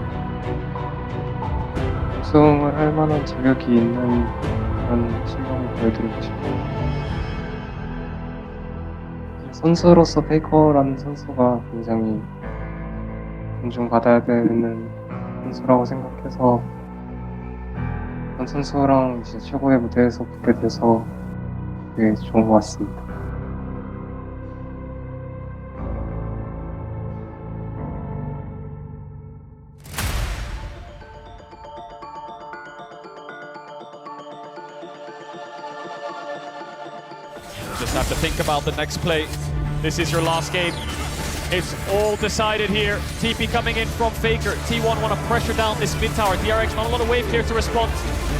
우승을 할 만한 자격이 있는 그런 실력을 보여드리고 싶고 선수로서 페이커라는 선수가 굉장히 존중받아야 되는 선수라고 생각해서 그런 선수랑 이제 최고의 무대에서 붙게 돼서 되게 좋은 것 같습니다. Just have to think about the next play. This is your last game. It's all decided here. TP coming in from Faker. T1 want to pressure down this mid tower. DRX not a lot of wave clear to respond.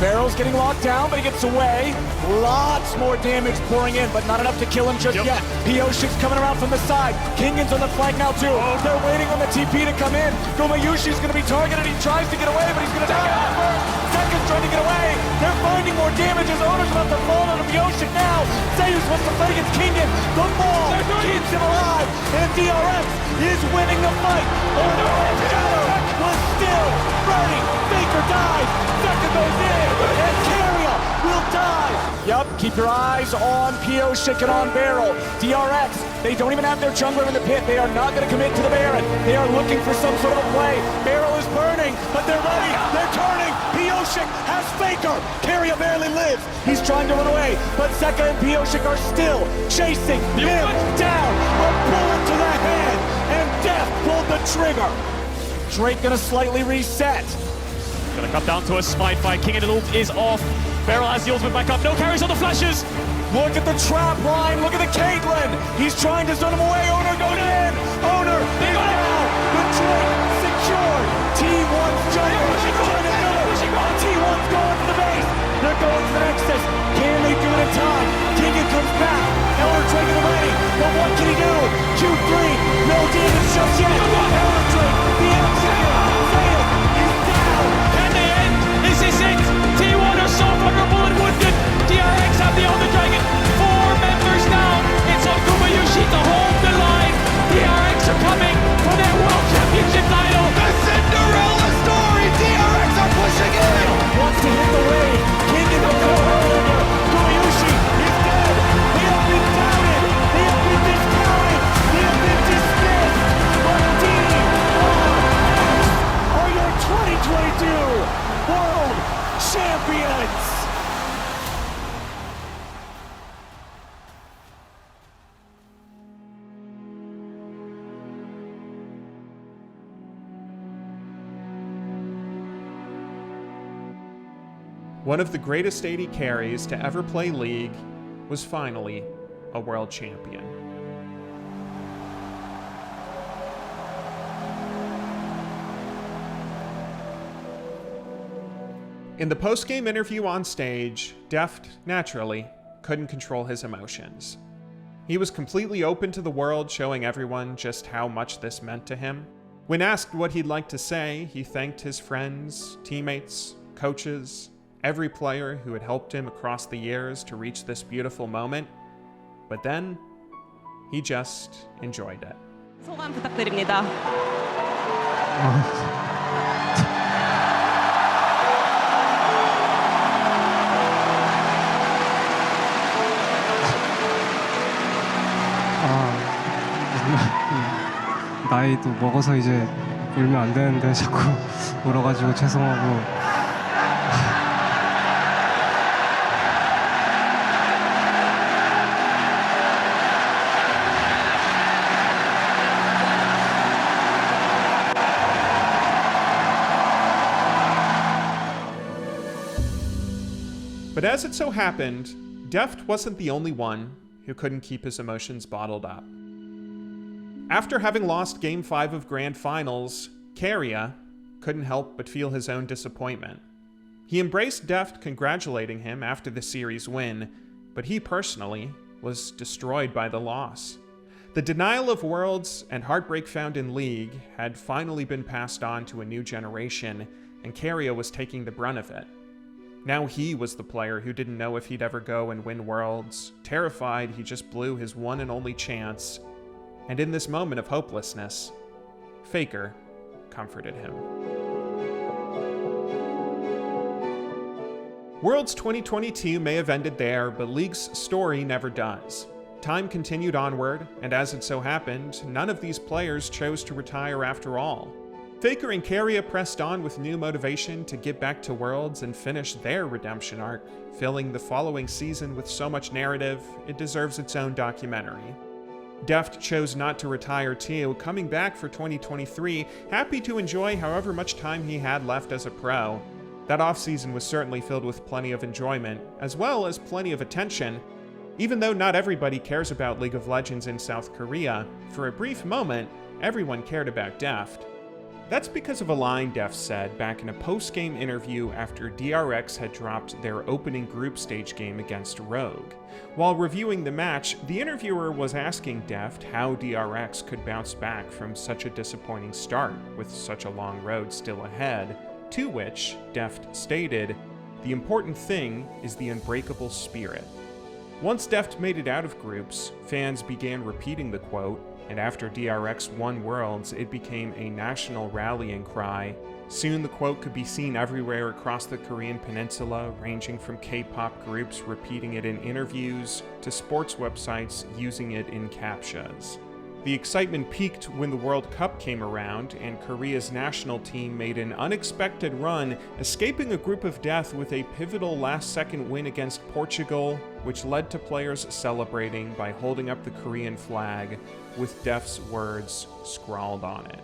Barrel's getting locked down, but he gets away. Lots more damage pouring in, but not enough to kill him just yet. Pioshik's coming around from the side. Kingan's on the flank now too. They're waiting on the TP to come in. Gumayushi's going to be targeted. He tries to get away, but he's going to die out first. Zeka's trying to get away. They're finding more damage. His owner's about to fall on Pioshik now. Zeus wants to fight against Kingan. The ball keeps him alive, and DRX is winning the fight. Shadow was still burning. Faker dies. Zeka goes in, and Carrier will die. Yup, keep your eyes on Pioshik and on Barrel. DRX, they don't even have their jungler in the pit. They are not going to commit to the Baron. They are looking for some sort of a play. Barrel is burning, but they're ready. They're turning. Pioshik has Faker. Carrier barely lives. He's trying to run away, but Zeka and Pioshik are still chasing him down. A bullet to the head, and Deft pulled the trigger. Drake gonna slightly reset. Gonna come down to a smite fight. King and ult is off. Barrel has the ultimate back up. No carries on the flashes. Look at the trap line. Look at the Caitlyn. He's trying to zone him away. Owner going in. Owner is down. The Drake secured. T1's jungler. T1's going for the base. They're going for the Nexus. Can they do it in time? Kingan comes back. Elder Drake in the ready. But what can he do? Q3. No damage just yet. Elder Drake. The executor. Is down. Can they end? This is it. T1 are so vulnerable and wounded. DRX have the Elder Dragon. 4 members down. It's on Gumayushi to hold the line. DRX are coming for their World Championship title. The Cinderella story. DRX are pushing in. Wants to hit the wave. Kingan will go over. Gumayushi is dead. They have been doubted. They have been discounted. They have been dismissed. But DRX are your 2022 World Champions. One of the greatest AD carries to ever play League was finally a world champion. In the post-game interview on stage, Deft, naturally, couldn't control his emotions. He was completely open to the world, showing everyone just how much this meant to him. When asked what he'd like to say, he thanked his friends, teammates, coaches, every player who had helped him across the years to reach this beautiful moment. But then, he just enjoyed it. 소감 부탁드립니다. 나이도 먹어서 이제 울면 안 되는데 자꾸 울어가지고 죄송하고. But as it so happened, Deft wasn't the only one who couldn't keep his emotions bottled up. After having lost Game 5 of Grand Finals, Carrier couldn't help but feel his own disappointment. He embraced Deft congratulating him after the series win, but he personally was destroyed by the loss. The denial of Worlds and heartbreak found in League had finally been passed on to a new generation, and Carrier was taking the brunt of it. Now he was the player who didn't know if he'd ever go and win Worlds, terrified he just blew his one and only chance. And in this moment of hopelessness, Faker comforted him. Worlds 2022 may have ended there, but League's story never does. Time continued onward, and as it so happened, none of these players chose to retire after all. Faker and Carrier pressed on with new motivation to get back to Worlds and finish their redemption arc, filling the following season with so much narrative, it deserves its own documentary. Deft chose not to retire too, coming back for 2023, happy to enjoy however much time he had left as a pro. That offseason was certainly filled with plenty of enjoyment, as well as plenty of attention, Even though not everybody cares about League of Legends in South Korea, for a brief moment, everyone cared about Deft. That's because of a line Deft said back in a post-game interview after DRX had dropped their opening group stage game against Rogue. While reviewing the match, the interviewer was asking Deft how DRX could bounce back from such a disappointing start with such a long road still ahead, to which Deft stated, "The important thing is the unbreakable spirit." Once Deft made it out of groups, fans began repeating the quote, and after DRX won Worlds, it became a national rallying cry. Soon the quote could be seen everywhere across the Korean peninsula, ranging from K-pop groups repeating it in interviews to sports websites using it in captchas. The excitement peaked when the World Cup came around and Korea's national team made an unexpected run, escaping a group of death with a pivotal last-second win against Portugal, which led to players celebrating by holding up the Korean flag with Deft's words scrawled on it.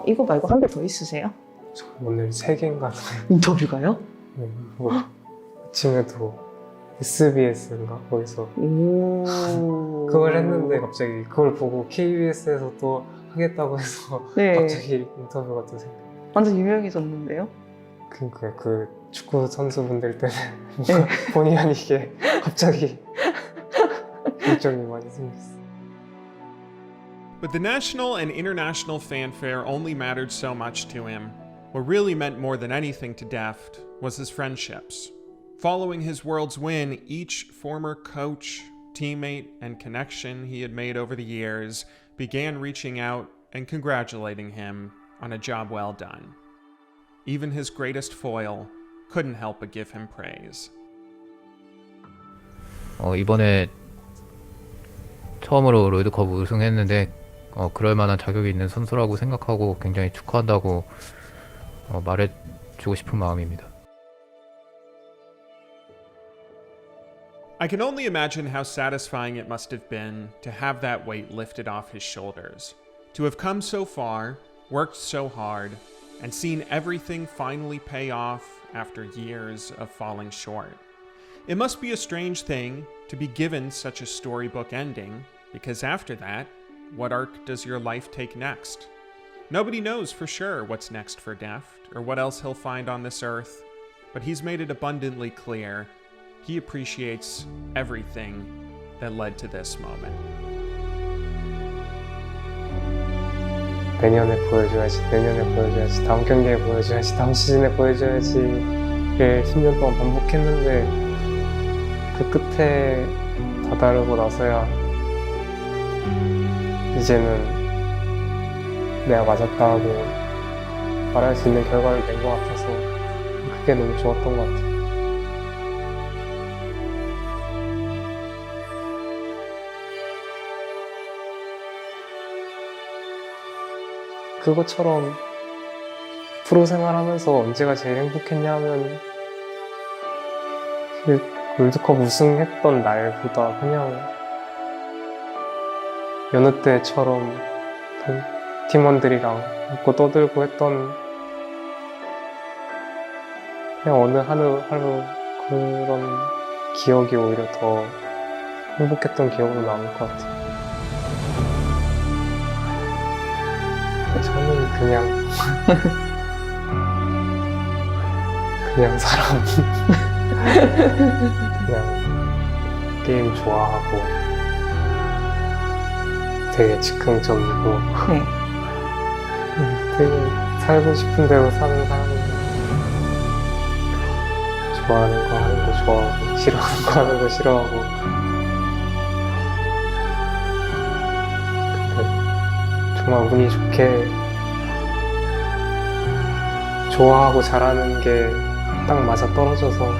이거 말고 한 개 더 있으세요? 저 오늘 3개인가 인터뷰가요? 네, 뭐 아침에도 SBS인가 거기서 그걸 했는데 갑자기 그걸 보고 KBS에서 또 하겠다고 해서 네. 갑자기 인터뷰가 또 생겨. 완전 유명해졌는데요? 그러니까 그 축구 선수분들 때는 뭔가 본의 아니게 갑자기 일정이 많이 생겼어. But the national and international fanfare only mattered so much to him. What really meant more than anything to Deft was his friendships. Following his Worlds win, each former coach, teammate, and connection he had made over the years began reaching out and congratulating him on a job well done. Even his greatest foil couldn't help but give him praise. 이번에 처음으로 롤드컵 우승했는데 그럴 만한 자격이 있는 선수라고 생각하고 굉장히 축하한다고 말해주고 싶은 마음입니다. I can only imagine how satisfying it must have been to have that weight lifted off his shoulders, to have come so far, worked so hard, and seen everything finally pay off after years of falling short. It must be a strange thing to be given such a storybook ending, because after that, what arc does your life take next? Nobody knows for sure what's next for Deft, or what else he'll find on this earth, but he's made it abundantly clear he appreciates everything that led to this moment. 내년에 보여줘야지, 다음 경기에 보여줘야지, 다음 시즌에 보여줘야지를 10년 동안 반복했는데 그 끝에 다다르고 나서야 이제는 내가 맞았다 하고 말할 수 있는 결과를 낸 것 같아서 그게 너무 좋았던 것 같아요. 그것처럼 프로 생활하면서 언제가 제일 행복했냐면 롤드컵 우승했던 날보다 그냥 여느 때처럼 팀원들이랑 웃고 떠들고 했던 그냥 어느 하루 그런 기억이 오히려 더 행복했던 기억으로 남을 것 같아요. 저는 그냥 사람 그냥 게임 좋아하고 되게 즉흥적이고 되게 살고 싶은 대로 사는 사람이에요. 좋아하는 거 하는 거 좋아하고 싫어하는 거 하는 거 싫어하고 근데 정말 운이 좋게 좋아하고 잘하는 게 딱 맞아 떨어져서